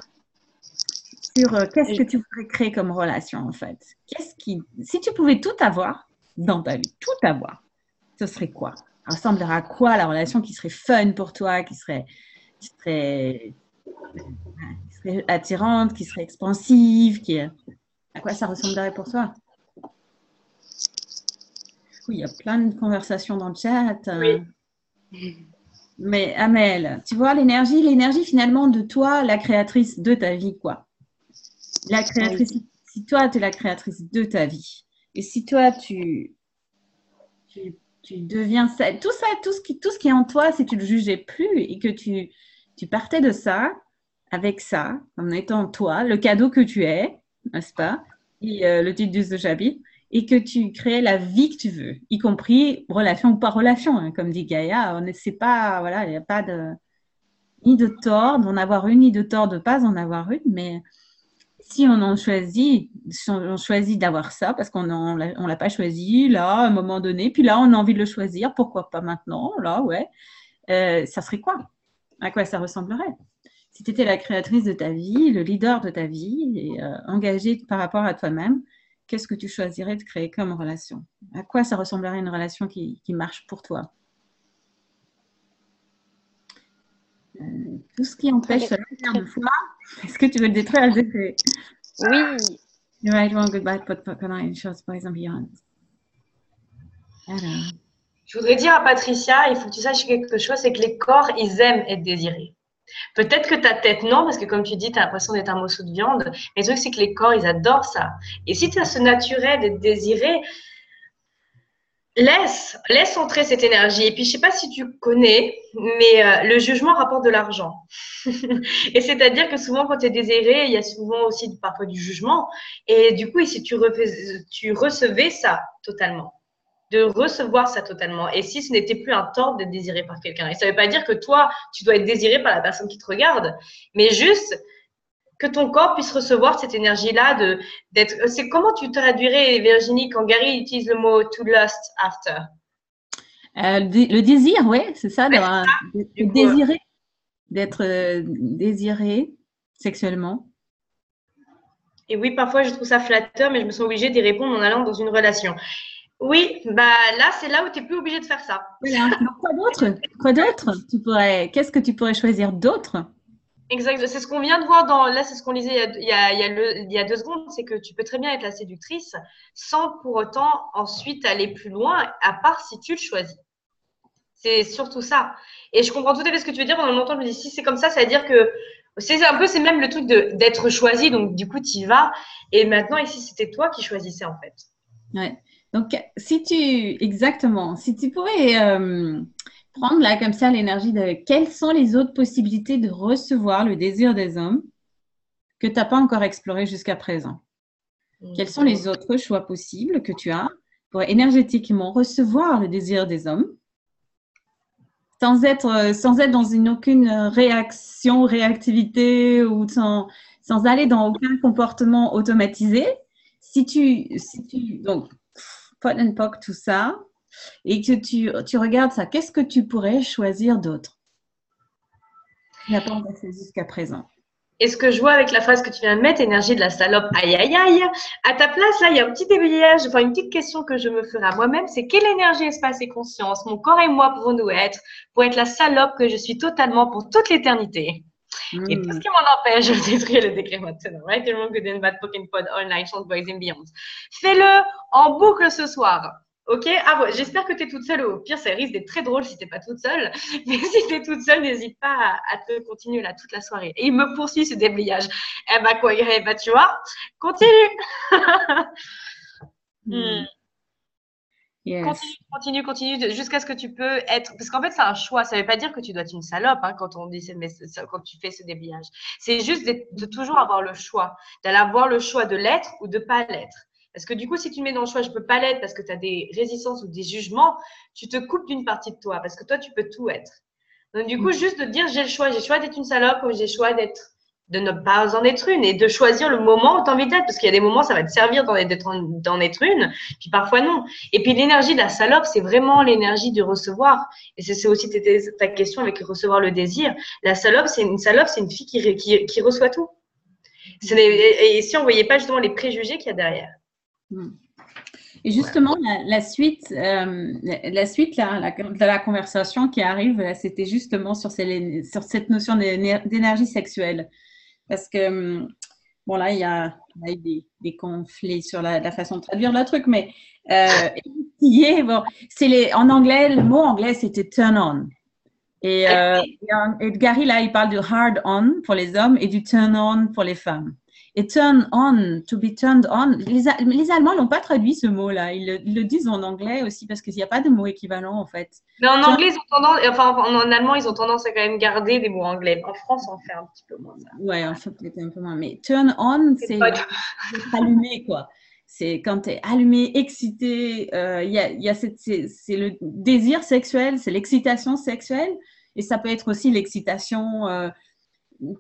Sur qu'est-ce que tu voudrais créer comme relation, en fait. Si tu pouvais tout avoir dans ta vie, tout avoir, ce serait quoi? Ça ressemblerait à quoi la relation qui serait fun pour toi, qui serait attirante, qui serait expansive, à quoi ça ressemblerait pour toi? Oui, il y a plein de conversations dans le chat. Oui. Mais Amel, tu vois, l'énergie finalement de toi, la créatrice de ta vie, quoi. La créatrice, si toi, tu es la créatrice de ta vie, et si toi, tu deviens ça, tout ce qui est en toi, si tu ne le jugeais plus et que tu partais de ça, avec ça, en étant toi, le cadeau que tu es, n'est-ce pas? Et le titre du chapitre, et que tu crées la vie que tu veux, y compris relation ou pas relation, hein, comme dit Gaïa, on ne sait pas, voilà, il n'y a pas ni de tort d'en avoir une, ni de tort de ne pas en avoir une, mais si on choisit d'avoir ça, parce qu'on ne l'a pas choisi, là, à un moment donné, puis là, on a envie de le choisir, pourquoi pas maintenant, là, ouais, ça serait quoi? À quoi ça ressemblerait? Si tu étais la créatrice de ta vie, le leader de ta vie, et engagé par rapport à toi-même, qu'est-ce que tu choisirais de créer comme relation? À quoi ça ressemblerait une relation qui marche pour toi? Tout ce qui empêche la lumière de foi, est-ce que tu veux le détruire? Oui. Right, wrong, goodbye, pot, choses, par exemple, beyond. Alors. Je voudrais dire à Patricia, il faut que tu saches quelque chose, c'est que les corps, ils aiment être désirés. Peut-être que ta tête, non, parce que comme tu dis, tu as l'impression d'être un morceau de viande. Mais le truc, c'est que les corps, ils adorent ça. Et si tu as ce naturel d'être désiré, laisse entrer cette énergie. Et puis, je sais pas si tu connais, mais le jugement rapporte de l'argent. Et c'est-à-dire que souvent, quand tu es désiré, il y a souvent aussi parfois du jugement. Et du coup, si tu recevais ça totalement, de recevoir ça totalement. Et si ce n'était plus un tort d'être désiré par quelqu'un. Et ça ne veut pas dire que toi, tu dois être désiré par la personne qui te regarde, mais juste que ton corps puisse recevoir cette énergie-là d'être. C'est comment tu traduirais, Virginie, quand Gary utilise le mot to lust after? Le désir, oui, c'est ça, d'être désiré sexuellement. Et oui, parfois, je trouve ça flatteur, mais je me sens obligée d'y répondre en allant dans une relation. Oui, bah là, c'est là où tu n'es plus obligée de faire ça. Voilà. Quoi d'autre? Quoi d'autre? Qu'est-ce que tu pourrais choisir d'autre? Exact. C'est ce qu'on vient de voir là, c'est ce qu'on lisait il y a 2 secondes, c'est que tu peux très bien être la séductrice sans pour autant ensuite aller plus loin, à part si tu le choisis. C'est surtout ça. Et je comprends tout à fait ce que tu veux dire. Pendant longtemps, je me dis, si c'est comme ça veut dire que c'est même le truc d'être choisi. Donc, du coup, tu y vas. Et maintenant, ici, c'était toi qui choisissais, en fait. Ouais. Donc, si tu pourrais prendre là comme ça l'énergie de quelles sont les autres possibilités de recevoir le désir des hommes que tu n'as pas encore exploré jusqu'à présent. Quels sont les autres choix possibles que tu as pour énergétiquement recevoir le désir des hommes sans être dans aucune réaction, réactivité ou sans aller dans aucun comportement automatisé. Donc, pot and poc, tout ça, et que tu regardes ça, qu'est-ce que tu pourrais choisir d'autre? Tu n'as pas encore fait jusqu'à présent. Et ce que je vois avec la phrase que tu viens de mettre, énergie de la salope, aïe, aïe, aïe, à ta place, là, il y a un petit déblayage, enfin une petite question que je me ferai à moi-même, c'est quelle énergie, espace et conscience, mon corps et moi pouvons-nous être pour être la salope que je suis totalement pour toute l'éternité? Et tout ce qui m'en empêche, je détruis le décret maintenant. Right? Good and bad, poking pod, all night, chance, boys and beyond. Fais-le en boucle ce soir. Ok? Ah, ouais, j'espère que tu es toute seule. Au pire, ça risque d'être très drôle si tu n'es pas toute seule. Mais si tu es toute seule, n'hésite pas à te continuer là toute la soirée. Et il me poursuit ce déblayage. Eh ben, quoi, eh ben, tu vois, continue. Yes. Continue jusqu'à ce que tu peux être. Parce qu'en fait, c'est un choix. Ça ne veut pas dire que tu dois être une salope quand on dit quand tu fais ce déblayage. C'est juste de toujours avoir le choix, d'aller avoir le choix de l'être ou de ne pas l'être. Parce que du coup, si tu mets dans le choix, je ne peux pas l'être parce que tu as des résistances ou des jugements, tu te coupes d'une partie de toi parce que toi, tu peux tout être. Donc, du coup, juste de dire j'ai le choix d'être une salope ou j'ai le choix de ne pas en être une et de choisir le moment où tu as envie d'être. Parce qu'il y a des moments, ça va te servir d'en être une, puis parfois non. Et puis l'énergie de la salope, c'est vraiment l'énergie du recevoir. Et c'est aussi ta question avec recevoir le désir. La salope, c'est une fille qui reçoit tout. Et si on ne voyait pas justement les préjugés qu'il y a derrière. Et justement, la suite là, de la conversation qui arrive, c'était justement sur cette notion d'énergie sexuelle. Parce que, bon, là, il y a eu des conflits sur la façon de traduire le truc, mais en anglais, le mot anglais, c'était turn on. Et Gary, là, il parle du hard on pour les hommes et du turn on pour les femmes. Et turn on, to be turned on, les Allemands n'ont pas traduit ce mot-là. Ils le disent en anglais aussi parce qu'il n'y a pas de mot équivalent en fait. Mais en anglais, ils ont tendance, en allemand, ils ont tendance à quand même garder des mots anglais. En France, on fait un petit peu moins ça. Ouais, en fait, peut-être un peu moins. Mais turn on, c'est allumé, quoi. C'est quand tu es allumé, excité, c'est le désir sexuel, c'est l'excitation sexuelle. Et ça peut être aussi l'excitation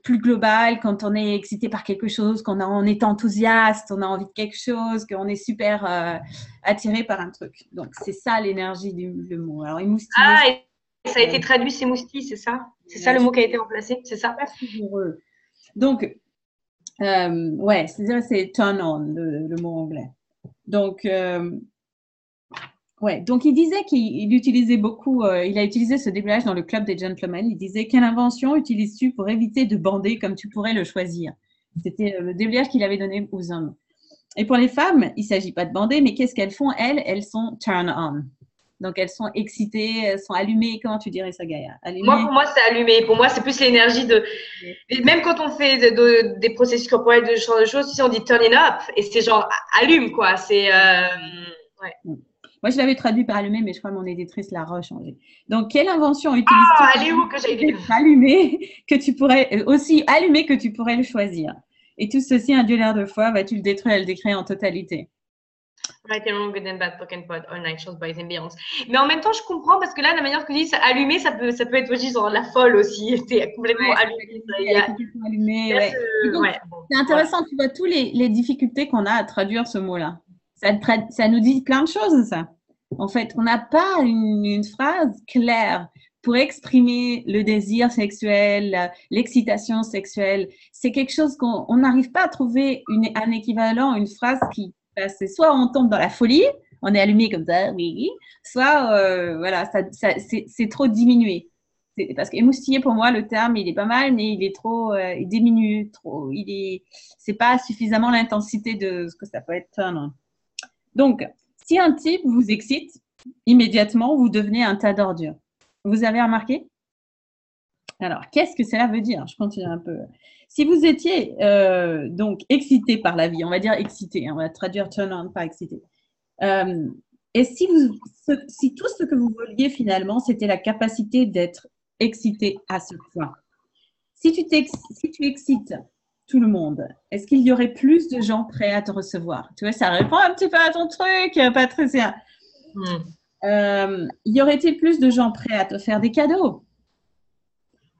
plus globale, quand on est excité par quelque chose, on est enthousiaste, on a envie de quelque chose, qu'on est super attiré par un truc. Donc, c'est ça l'énergie du mot. Alors, émoustiller. Ah, et ça a été traduit, c'est moustille, c'est ça? C'est ça le mot qui a été remplacé, c'est ça? Donc, c'est turn on, le mot anglais. Donc, donc il disait qu'il utilisait beaucoup, il a utilisé ce déblayage dans le club des gentlemen. Il disait, quelle invention utilises-tu pour éviter de bander comme tu pourrais le choisir? C'était le déblayage qu'il avait donné aux hommes. Et pour les femmes, il ne s'agit pas de bander, mais qu'est-ce qu'elles font? Elles sont turn on. Donc, elles sont excitées, elles sont allumées. Comment tu dirais ça, Gaïa? Pour moi, c'est allumé. Pour moi, c'est plus l'énergie de… Même quand on fait des processus corporels, de ce genre de choses, si on dit turn it up, et c'est genre allume, quoi. C'est… ouais. Moi, je l'avais traduit par allumer, mais je crois que mon éditrice l'a rechangé. Donc, quelle invention utilises-tu elle est où que j'ai dit allumer que tu pourrais aussi allumer que tu pourrais le choisir? Et tout ceci, un duel de foi, vas-tu le détruire et le décrire en totalité? Right and wrong, good and bad, poke and pod, all night, chance, boys and beyond. Mais en même temps, je comprends parce que là, la manière que tu dis, allumer, ça peut être aussi genre la folle aussi. T'es complètement allumée. C'est intéressant, tu vois, toutes les difficultés qu'on a à traduire ce mot-là. Ça nous dit plein de choses, ça. En fait, on n'a pas une phrase claire pour exprimer le désir sexuel, l'excitation sexuelle. C'est quelque chose qu'on n'arrive pas à trouver un équivalent, une phrase qui passe. Soit on tombe dans la folie, on est allumé comme ça, oui, soit voilà, c'est trop diminué. Parce qu'émoustiller, pour moi, le terme, il est pas mal, mais il est trop, il diminue trop. C'est pas suffisamment l'intensité de ce que ça peut être turn on. Donc, si un type vous excite, immédiatement, vous devenez un tas d'ordures. Vous avez remarqué? Alors, qu'est-ce que cela veut dire? Je continue un peu. Si vous étiez donc excité par la vie, on va dire excité, hein, on va traduire turn on par excité. Et si tout ce que vous vouliez finalement, c'était la capacité d'être excité à ce point. Si tu excites tout le monde, est-ce qu'il y aurait plus de gens prêts à te recevoir? Tu vois, ça répond un petit peu à ton truc, Patricia. Y aurait-il plus de gens prêts à te faire des cadeaux?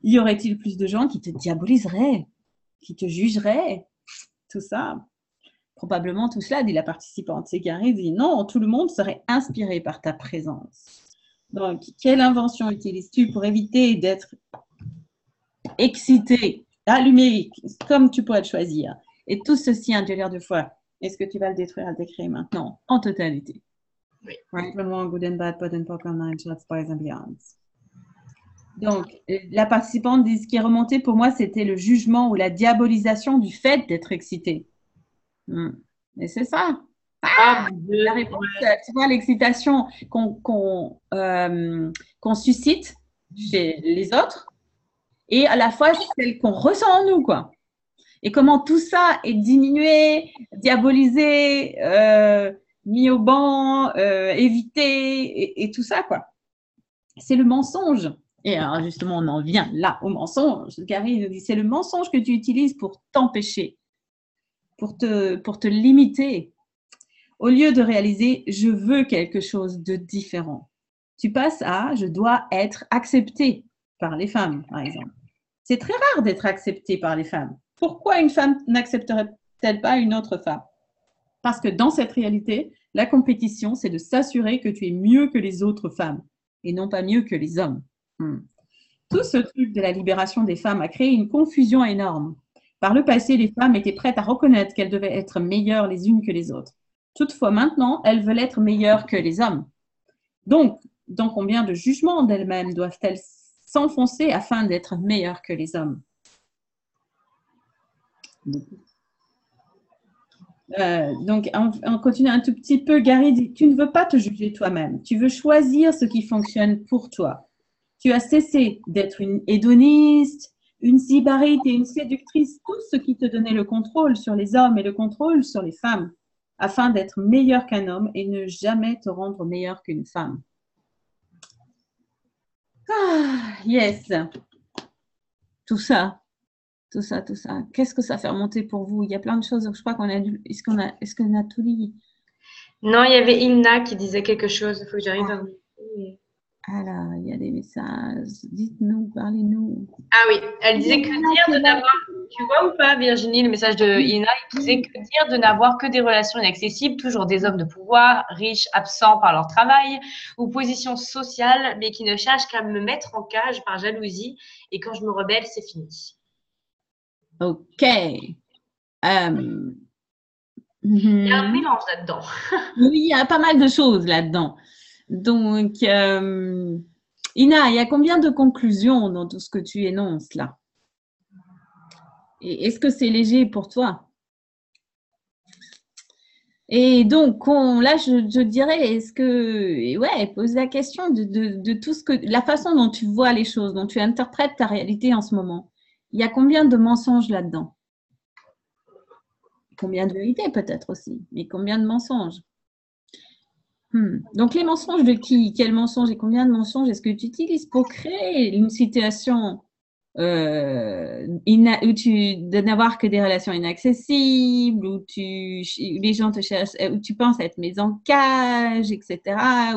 Y aurait-il plus de gens qui te diaboliseraient, qui te jugeraient? Tout ça. Probablement tout cela, dit la participante. C'est Gary dit non, tout le monde serait inspiré par ta présence. Donc, quelle invention utilises-tu pour éviter d'être excité, allumé, comme tu pourrais le choisir? Et tout ceci induire de foi. Est-ce que tu vas le détruire, le décréer maintenant, en totalité? Oui. Right and wrong, good and bad, pot and poker, nine shots, boys and beyond. Donc, la participante dit ce qui est remonté pour moi, c'était le jugement ou la diabolisation du fait d'être excité. Et c'est ça. La réponse, tu vois, l'excitation qu'on suscite chez les autres et à la fois celle qu'on ressent en nous, quoi. Et comment tout ça est diminué, diabolisé, mis au banc, évité et tout ça, quoi. C'est le mensonge. Et alors, justement, on en vient là au mensonge. Gary nous dit, c'est le mensonge que tu utilises pour t'empêcher, pour te limiter. Au lieu de réaliser, je veux quelque chose de différent. Tu passes à, je dois être accepté par les femmes, par exemple. C'est très rare d'être accepté par les femmes. Pourquoi une femme n'accepterait-elle pas une autre femme? Parce que dans cette réalité, la compétition, c'est de s'assurer que tu es mieux que les autres femmes et non pas mieux que les hommes. Tout ce truc de la libération des femmes a créé une confusion énorme. Par le passé, les femmes étaient prêtes à reconnaître qu'elles devaient être meilleures les unes que les autres. Toutefois, maintenant, elles veulent être meilleures que les hommes. Donc, dans combien de jugements d'elles-mêmes doivent-elles s'enfoncer afin d'être meilleures que les hommes? Donc, on continue un tout petit peu. Gary dit, tu ne veux pas te juger toi-même. Tu veux choisir ce qui fonctionne pour toi. Tu as cessé d'être une hédoniste, une sybarite et une séductrice, tout ce qui te donnait le contrôle sur les hommes et le contrôle sur les femmes, afin d'être meilleur qu'un homme et ne jamais te rendre meilleur qu'une femme. Ah, yes. Tout ça. Qu'est-ce que ça fait remonter pour vous? Il y a plein de choses. Je crois qu'on a dû. Est-ce qu'on a tout dit? Non, il y avait Inna qui disait quelque chose. Il faut que j'arrive à vous. Alors, il y a des messages. Dites-nous, parlez-nous. Ah oui, elle disait que dire de n'avoir. Tu vois ou pas, Virginie, le message de Inna, il disait que dire de n'avoir que des relations inaccessibles, toujours des hommes de pouvoir, riches, absents par leur travail ou position sociale, mais qui ne cherchent qu'à me mettre en cage par jalousie. Et quand je me rebelle, c'est fini. Ok. Il y a un mélange là-dedans. Oui, il y a pas mal de choses là-dedans. Donc, Ina, il y a combien de conclusions dans tout ce que tu énonces là? Et est-ce que c'est léger pour toi? Et donc, là, je dirais, est-ce que, ouais, pose la question de tout ce que, la façon dont tu vois les choses, dont tu interprètes ta réalité en ce moment. Il y a combien de mensonges là-dedans? Combien de vérités peut-être aussi, mais combien de mensonges? Donc, les mensonges de qui? Quels mensonges et combien de mensonges est-ce que tu utilises pour créer une situation où de n'avoir que des relations inaccessibles, où les gens te cherchent, où tu penses être mis en cage, etc.,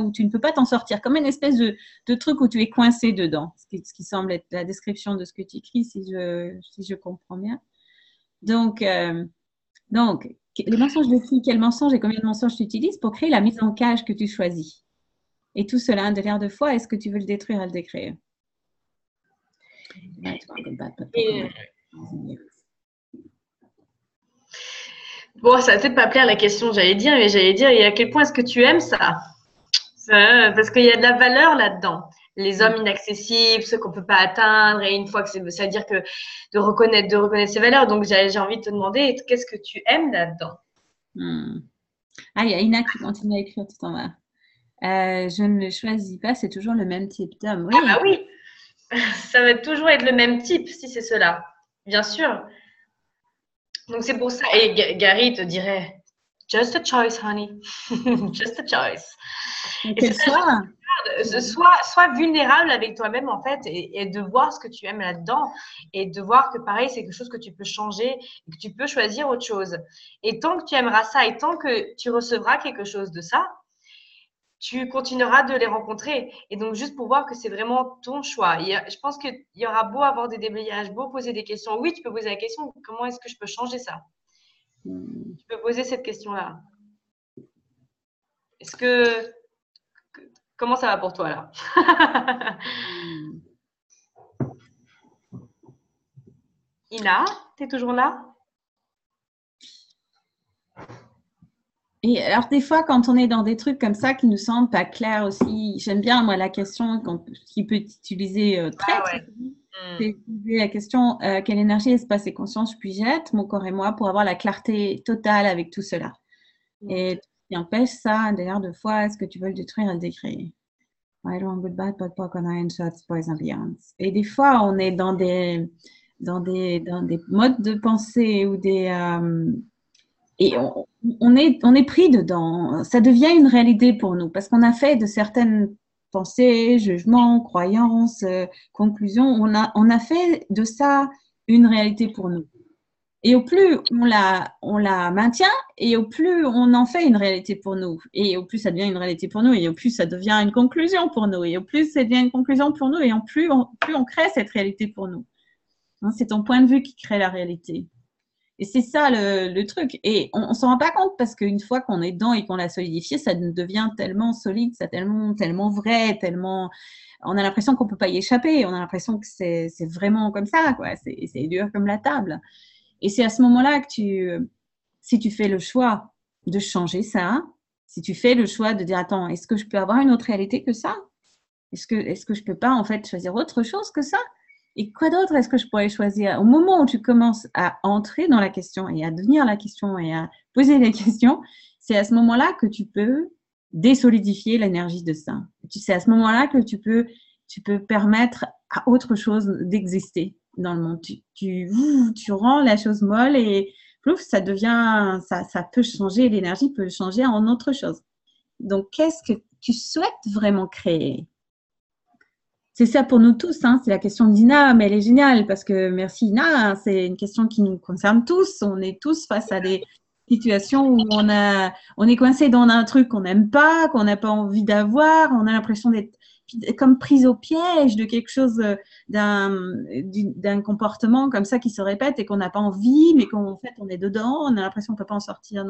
où tu ne peux pas t'en sortir, comme une espèce de truc où tu es coincé dedans, ce qui semble être la description de ce que tu écris, si je comprends bien. Donc, les mensonges de qui? Quels mensonges et combien de mensonges tu utilises pour créer la mise en cage que tu choisis? Et tout cela de l'air de foi, est-ce que tu veux le détruire et le décréer? Et, bon, ça va peut-être pas plaire la question, j'allais dire, et à quel point est-ce que tu aimes ça? Parce qu'il y a de la valeur là-dedans. Les hommes inaccessibles, ceux qu'on peut pas atteindre, et une fois que c'est-à-dire que de reconnaître ces valeurs. Donc, j'ai envie de te demander, qu'est-ce que tu aimes là-dedans? Ah, il y a Ina qui continue à écrire tout en bas. Je ne le choisis pas, c'est toujours le même type d'homme. Oui. Ah bah oui, ça va toujours être le même type si c'est cela, bien sûr. Donc c'est pour ça. Et Gary te dirait, just a choice, honey, just a choice. Quel choix? Sois vulnérable avec toi-même en fait et de voir ce que tu aimes là-dedans et de voir que pareil c'est quelque chose que tu peux changer et que tu peux choisir autre chose. Et tant que tu aimeras ça et tant que tu recevras quelque chose de ça, tu continueras de les rencontrer. Et donc, juste pour voir que c'est vraiment ton choix. Je pense qu'il y aura beau avoir des déblayages, beau poser des questions. Oui, tu peux poser la question, comment est-ce que je peux changer ça? Tu peux poser cette question-là. Comment ça va pour toi, là? Ina, tu es toujours là? Et alors, des fois, quand on est dans des trucs comme ça qui nous semblent pas clairs aussi, j'aime bien, moi, la question qui peut être utilisée très bien. C'est utiliser la question quelle énergie, espace et conscience puis-je être, mon corps et moi, pour avoir la clarté totale avec tout cela. Et tout ce qui empêche ça, d'ailleurs, de fois, est-ce que tu veux le détruire et le décréer? Right, wrong, good, bad, but poison, shots, boys and beyond. Et des fois, on est dans des modes de pensée ou et on est pris dedans. Ça devient une réalité pour nous parce qu'on a fait de certaines pensées, jugements, croyances, conclusions. On a fait de ça une réalité pour nous. Et au plus on la maintient, et au plus on en fait une réalité pour nous, et au plus ça devient une réalité pour nous, et au plus ça devient une conclusion pour nous, et au plus ça devient une conclusion pour nous, et plus on crée cette réalité pour nous. Hein, c'est ton point de vue qui crée la réalité. Et c'est ça le truc. Et on ne s'en rend pas compte parce qu'une fois qu'on est dedans et qu'on l'a solidifié, ça devient tellement solide, ça tellement vrai, tellement. On a l'impression qu'on ne peut pas y échapper. On a l'impression que c'est vraiment comme ça, quoi. C'est dur comme la table. Et c'est à ce moment-là que si tu fais le choix de changer ça, si tu fais le choix de dire attends, est-ce que je peux avoir une autre réalité que ça? Est-ce que je peux pas en fait choisir autre chose que ça? Et quoi d'autre est-ce que je pourrais choisir? Au moment où tu commences à entrer dans la question et à devenir la question et à poser des questions, c'est à ce moment-là que tu peux désolidifier l'énergie de ça. C'est à ce moment-là que tu peux permettre à autre chose d'exister dans le monde. Tu rends la chose molle et plouf, ça peut changer, l'énergie peut changer en autre chose. Donc, qu'est-ce que tu souhaites vraiment créer? C'est ça pour nous tous, hein. C'est la question d'Ina, mais elle est géniale parce que, merci Ina, c'est une question qui nous concerne tous. On est tous face à des situations où on est coincé dans un truc qu'on n'aime pas, qu'on n'a pas envie d'avoir, on a l'impression d'être comme prise au piège de quelque chose, d'un comportement comme ça qui se répète et qu'on n'a pas envie, mais qu'en fait on est dedans, on a l'impression qu'on ne peut pas en sortir.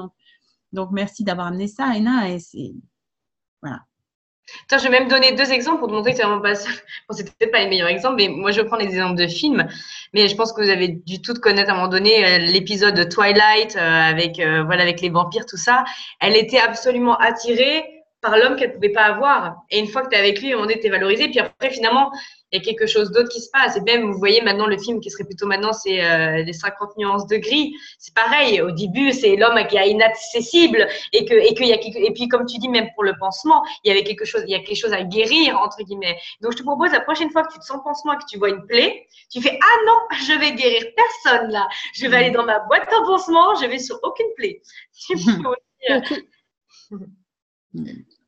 Donc merci d'avoir amené ça, Ina, et c'est voilà. Attends, je vais même donner 2 exemples pour te montrer que c'est vraiment pas ça. Bon, c'était peut-être pas les meilleurs exemples, mais moi je prends les exemples de films. Mais je pense que vous avez dû toutes connaître à un moment donné l'épisode de Twilight avec les vampires, tout ça. Elle était absolument attirée par l'homme qu'elle pouvait pas avoir. Et une fois que tu es avec lui, on est valorisé. Puis après, finalement, il y a quelque chose d'autre qui se passe. Et même, vous voyez maintenant le film qui serait plutôt maintenant, c'est les 50 nuances de gris. C'est pareil. Au début, c'est l'homme qui est inaccessible et puis comme tu dis, même pour le pansement, il y a quelque chose à guérir entre guillemets. Donc je te propose la prochaine fois que tu te sens pansement et que tu vois une plaie, tu fais ah non, je vais guérir personne là. Je vais aller dans ma boîte à pansement, je vais sur aucune plaie.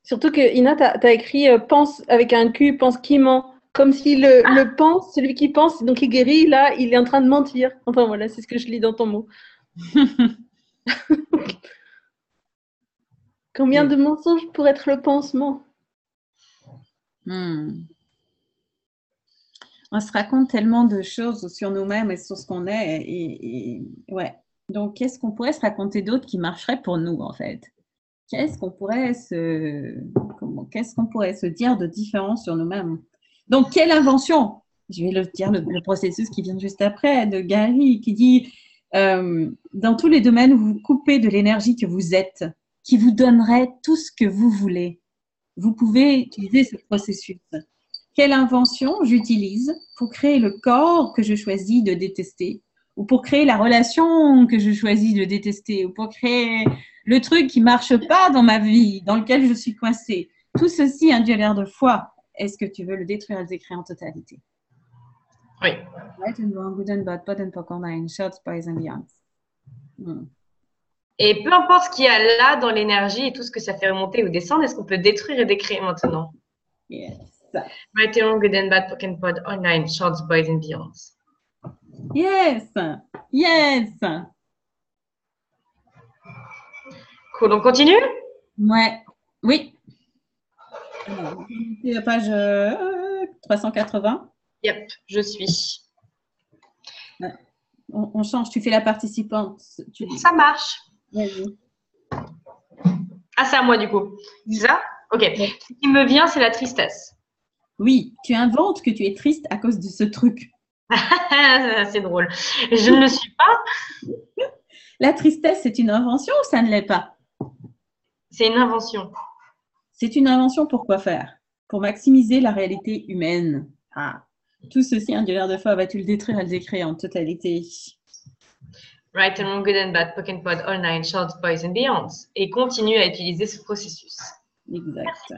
Surtout que Ina, tu as écrit pense avec un Q, pense qui ment. Comme si le pense, celui qui pense, donc il guérit, là, il est en train de mentir. Enfin voilà, c'est ce que je lis dans ton mot. Combien de mensonges pour être le pansement? On se raconte tellement de choses sur nous-mêmes et sur ce qu'on est. Et ouais. Donc, qu'est-ce qu'on pourrait se raconter d'autre qui marcherait pour nous, en fait? Qu'est-ce qu'on pourrait se dire de différent sur nous-mêmes? Donc, quelle invention Je vais le dire, le processus qui vient juste après, de Gary, qui dit dans tous les domaines où vous coupez de l'énergie que vous êtes, qui vous donnerait tout ce que vous voulez, vous pouvez utiliser ce processus. Quelle invention j'utilise pour créer le corps que je choisis de détester, ou pour créer la relation que je choisis de détester, ou pour créer le truc qui ne marche pas dans ma vie, dans lequel je suis coincée. Tout ceci a un duel de foi. Est-ce que tu veux le détruire et le décrire en totalité? Oui. Right and wrong, good and bad, pot and poker nine, shots, boys and beyond. Et peu importe ce qu'il y a là dans l'énergie et tout ce que ça fait remonter ou descendre, est-ce qu'on peut détruire et décrire maintenant? Yes. Right and wrong, good and bad, poker and pot, online, shots, boys and beyonds. Yes. Yes. Cool, on continue? Ouais. Oui. Alors, c'est la page 380. Yep, je suis. On change, tu fais la participante. Ça marche. Vas-y. Ah, c'est à moi du coup. C'est ça? Ok. Ouais. Ce qui me vient, c'est la tristesse. Oui, tu inventes que tu es triste à cause de ce truc. C'est drôle. Je ne le suis pas. La tristesse, c'est une invention ou ça ne l'est pas? C'est une invention. C'est une invention pour quoi faire? Pour maximiser la réalité humaine. Ah. Tout ceci, un duel de foi, vas-tu le détruire et le décrire en totalité? Right and wrong, good and bad, poke and pod, all nine, shorts, boys and beyonds. Et continue à utiliser ce processus. Exact.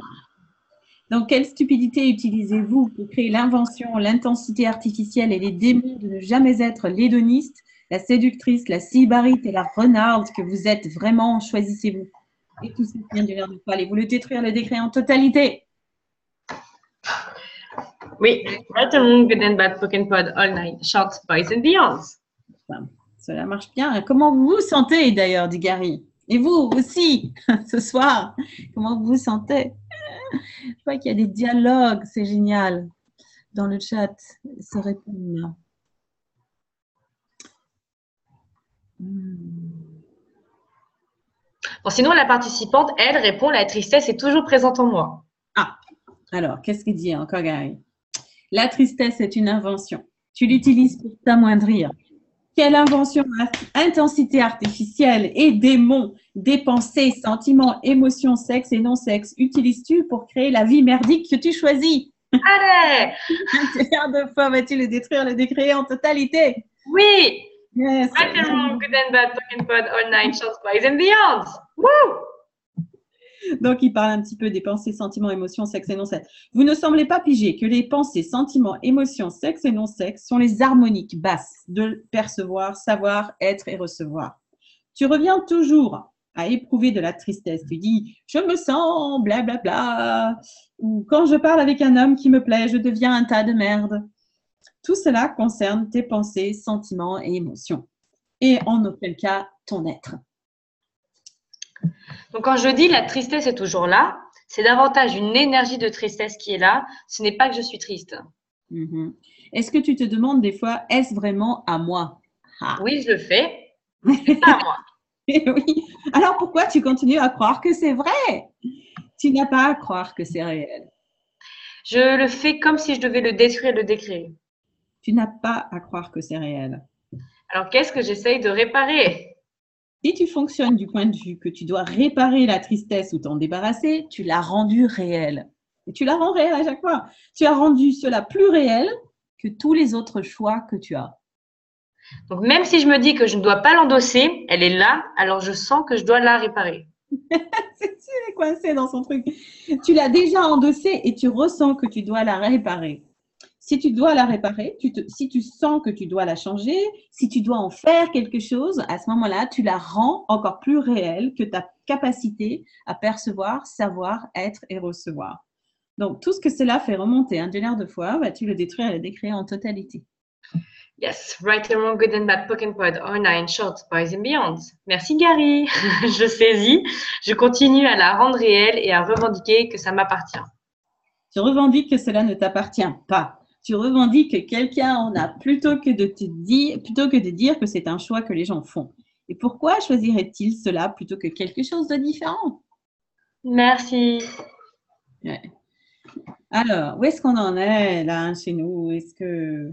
Donc, quelle stupidité utilisez-vous pour créer l'invention, l'intensité artificielle et les démons de ne jamais être l'hédoniste, la séductrice, la sybarite et la renarde que vous êtes vraiment? Choisissez-vous. Et tout ceci, un duel de foi, allez-vous le détruire, le décrire en totalité? Oui, right and wrong, good and bad, poke and pod, all nine, shorts, boys and beyonds. Cela marche bien. Comment vous vous sentez d'ailleurs, dit Gary? Et vous aussi, ce soir, comment vous vous sentez? Je vois qu'il y a des dialogues, c'est génial. Dans le chat, se répondent. Bon, sinon, la participante, elle, répond, la tristesse est toujours présente en moi. Ah, alors, qu'est-ce qu'il dit encore, Gary? La tristesse est une invention. Tu l'utilises pour t'amoindrir. Quelle invention, intensité artificielle et démons, des pensées, sentiments, émotions, sexe et non-sexe utilises-tu pour créer la vie merdique que tu choisis? Allez! Combien de fois vas-tu le détruire, le décréer en totalité? Oui! Yes. Right and wrong, good and bad, poke and pod, all nine, shorts, boys and beyonds. Woo! Donc, il parle un petit peu des pensées, sentiments, émotions, sexe et non-sexe. Vous ne semblez pas piger que les pensées, sentiments, émotions, sexe et non-sexe sont les harmoniques basses de percevoir, savoir, être et recevoir. Tu reviens toujours à éprouver de la tristesse. Tu dis « je me sens blablabla » ou « quand je parle avec un homme qui me plaît, je deviens un tas de merde ». Tout cela concerne tes pensées, sentiments et émotions. Et en aucun cas, ton être. Donc, quand je dis la tristesse est toujours là, c'est davantage une énergie de tristesse qui est là. Ce n'est pas que je suis triste. Est-ce que tu te demandes des fois, est-ce vraiment à moi? Oui, je le fais. C'est pas à moi. Oui. Alors, pourquoi tu continues à croire que c'est vrai? Tu n'as pas à croire que c'est réel. Je le fais comme si je devais le détruire et le décrire. Tu n'as pas à croire que c'est réel. Alors, qu'est-ce que j'essaye de réparer? Si tu fonctionnes du point de vue que tu dois réparer la tristesse ou t'en débarrasser, tu l'as rendue réelle. Et tu la rends réelle à chaque fois. Tu as rendu cela plus réel que tous les autres choix que tu as. Donc, même si je me dis que je ne dois pas l'endosser, elle est là, alors je sens que je dois la réparer. C'est coincé dans son truc. Tu l'as déjà endossée et tu ressens que tu dois la réparer. Si tu dois la réparer, si tu sens que tu dois la changer, si tu dois en faire quelque chose, à ce moment-là, tu la rends encore plus réelle que ta capacité à percevoir, savoir, être et recevoir. Donc, tout ce que cela fait remonter un duel de foi, vas-tu le détruire et le décrire en totalité? Yes, right and wrong, good and bad, poke and pod, all nine, shorts, boys and beyonds. Merci Gary. Je saisis, je continue à la rendre réelle et à revendiquer que ça m'appartient. Tu revendiques que cela ne t'appartient pas. Tu revendiques que quelqu'un en a plutôt que de dire que c'est un choix que les gens font. Et pourquoi choisirait-il cela plutôt que quelque chose de différent? Merci. Ouais. Alors, où est-ce qu'on en est là chez nous? Est-ce que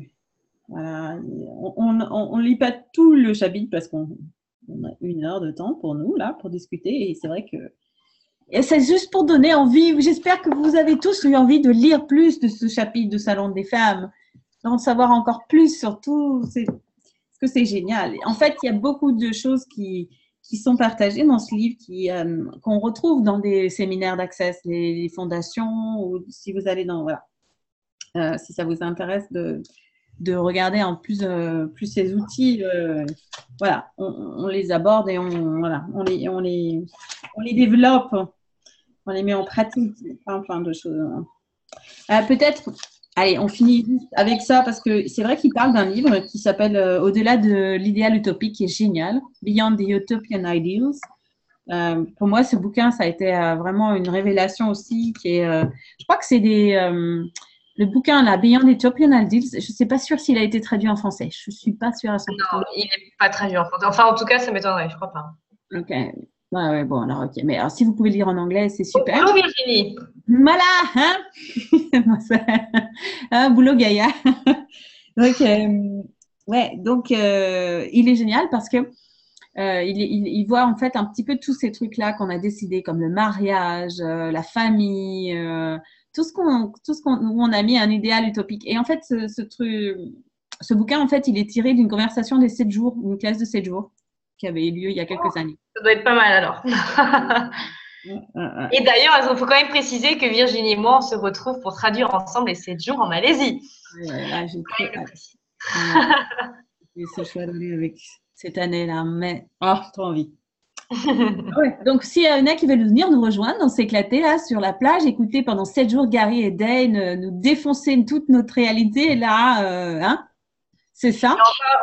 voilà, on lit pas tout le chapitre parce qu'on a 1 heure de temps pour nous là pour discuter et c'est vrai que et c'est juste pour donner envie. J'espère que vous avez tous eu envie de lire plus de ce chapitre de Salon des femmes, d'en savoir encore plus sur tout. Parce que c'est génial. En fait, il y a beaucoup de choses qui sont partagées dans ce livre qu'on retrouve dans des séminaires d'Access, les fondations, ou si vous allez dans, voilà, si ça vous intéresse de regarder en plus ces outils, voilà, on les aborde et voilà, on les développe, on les met en pratique, plein de choses. Peut-être, allez, on finit avec ça parce que c'est vrai qu'il parle d'un livre qui s'appelle Au-delà de l'idéal utopique, qui est génial, Beyond the Utopian Ideals. Pour moi, ce bouquin, ça a été vraiment une révélation aussi. Je crois que c'est le bouquin, là, Beyond the Utopian Ideals. Je ne suis pas sûre s'il a été traduit en français. Je ne suis pas sûre à 100%. Non, il n'est pas traduit en français. Enfin, en tout cas, ça m'étonnerait, je ne crois pas. Ok. Ouais, bon, alors, ok. Mais alors, si vous pouvez lire en anglais, c'est super. Bonjour Virginie. Voilà, hein. Boulot Gaïa. Donc, ouais, donc, il est génial parce que il voit en fait un petit peu tous ces trucs-là qu'on a décidé, comme le mariage, la famille, tout ce où on a mis un idéal utopique. Et en fait, ce bouquin, en fait, il est tiré d'une conversation des 7 jours, une classe de 7 jours qui avait eu lieu il y a quelques années. Ça doit être pas mal alors. Et d'ailleurs, il faut quand même préciser que Virginie et moi, on se retrouve pour traduire ensemble les 7 jours en Malaisie. Là, j'ai ce choix d'aller avec cette année-là, mais trop envie. Ouais. Donc, s'il y en a qui veulent venir nous rejoindre, dans s'éclater là sur la plage, écouter pendant 7 jours Gary et Dane nous défoncer toute notre réalité, là, hein, c'est ça.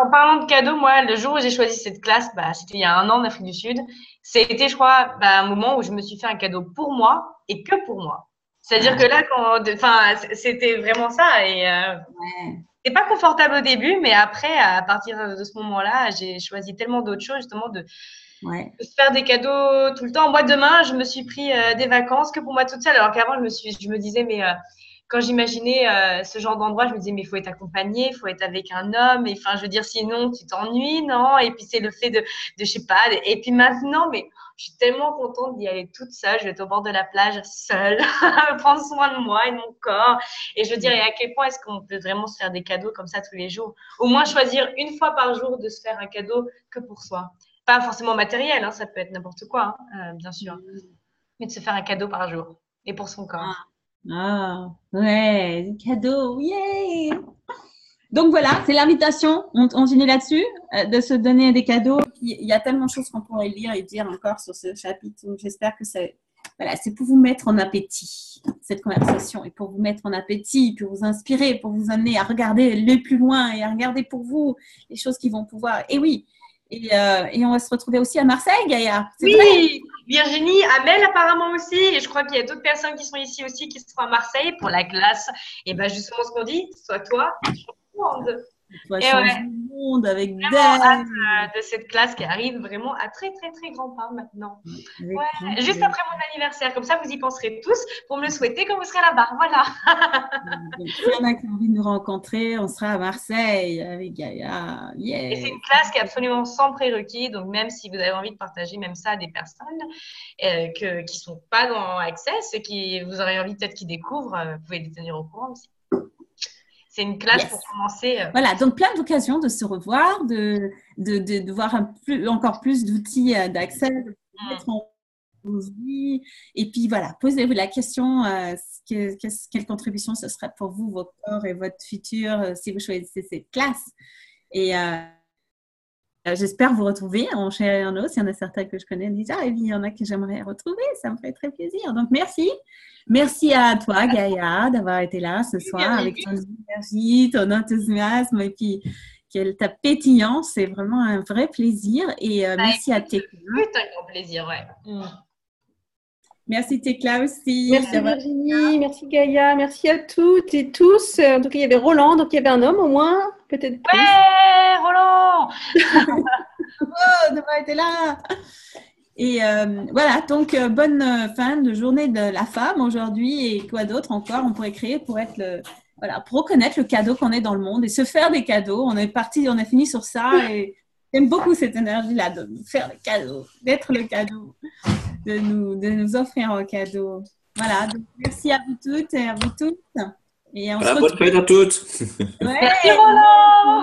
En parlant de cadeaux, moi, le jour où j'ai choisi cette classe, c'était il y a 1 an en Afrique du Sud. C'était, je crois, un moment où je me suis fait un cadeau pour moi et que pour moi. C'est-à-dire que là, c'était vraiment ça. Et c'était pas confortable au début, mais après, à partir de ce moment-là, j'ai choisi tellement d'autres choses, justement, de se faire des cadeaux tout le temps. Moi, demain, je me suis pris des vacances que pour moi toute seule. Alors qu'avant, je me disais, mais quand j'imaginais ce genre d'endroit, je me disais, mais il faut être accompagné, il faut être avec un homme. Et enfin, je veux dire, sinon, tu t'ennuies, non? Et puis, c'est le fait de, je sais pas. Et puis maintenant, mais je suis tellement contente d'y aller toute seule. Je vais être au bord de la plage seule, prendre soin de moi et de mon corps. Et je veux dire, et à quel point est-ce qu'on peut vraiment se faire des cadeaux comme ça tous les jours? Au moins, choisir 1 fois par jour de se faire un cadeau que pour soi. Pas forcément matériel, hein, ça peut être n'importe quoi, hein, bien sûr. Mais de se faire un cadeau par jour et pour son corps. Ouais, cadeau, yay! Donc voilà, c'est l'invitation, on continue là-dessus, de se donner des cadeaux. Il y a tellement de choses qu'on pourrait lire et dire encore sur ce chapitre. J'espère que c'est pour vous mettre en appétit, cette conversation, et pour vous mettre en appétit, pour vous inspirer, pour vous amener à regarder le plus loin et à regarder pour vous les choses qui vont pouvoir. Et oui, et on va se retrouver aussi à Marseille, Gaïa. Oui, vrai. Virginie, Amel apparemment aussi. Et je crois qu'il y a d'autres personnes qui sont ici aussi qui seront à Marseille pour la classe. Et bien justement ce qu'on dit, soit toi, soit tout le monde. Toi, le monde avec vraiment hâte de cette classe qui arrive vraiment à très très très grands pas maintenant. Juste après mon anniversaire, comme ça vous y penserez tous pour me le souhaiter quand vous serez là-bas. Voilà. S'il y en a qui ont envie de nous rencontrer, on sera à Marseille avec Gaïa. Et c'est une classe qui est absolument sans prérequis, donc même si vous avez envie de partager même ça à des personnes qui ne sont pas dans Access et qui vous aurez envie peut-être qu'ils découvrent, vous pouvez les tenir au courant aussi. C'est une classe pour commencer. Voilà, donc plein d'occasions de se revoir, de voir encore plus d'outils d'accès, de mettre en vie. Et puis voilà, posez-vous la question, quelle contribution ce serait pour vous, votre corps et votre futur si vous choisissez cette classe. Et j'espère vous retrouver en chair et en os. Il y en a certains que je connais déjà et puis il y en a que j'aimerais retrouver. Ça me ferait très plaisir. Donc, merci. Merci à toi, Gaïa, d'avoir été là ce soir avec ton énergie, ton enthousiasme et puis ta pétillance. C'est vraiment un vrai plaisir. Et merci à Tekla. C'est un grand plaisir, ouais. Merci Tekla aussi. Merci Virginie, merci Gaïa, merci à toutes et tous. En tout cas, il y avait Roland, donc il y avait un homme au moins, peut-être plus. Ouais, Roland. Oh, d'avoir été là. Et voilà, donc bonne fin de journée de la femme aujourd'hui. Et quoi d'autre encore on pourrait créer pour être voilà, pour reconnaître le cadeau qu'on est dans le monde et se faire des cadeaux. On est parti, on a fini sur ça et j'aime beaucoup cette énergie-là de nous faire des cadeaux, d'être le cadeau, de nous offrir un cadeau. Voilà, donc merci à vous toutes et à vous tous. Et on se Bonne fête à toutes. Ouais. Merci Roland.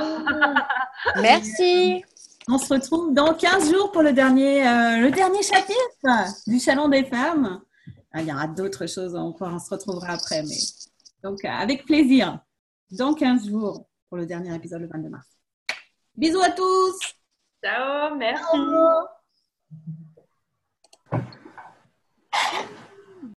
Merci. On se retrouve dans 15 jours pour le dernier chapitre du Salon des femmes. Il y aura d'autres choses, on se retrouvera après. Mais... Donc, avec plaisir, dans 15 jours pour le dernier épisode le 22 mars. Bisous à tous. Ciao, merci. Ciao.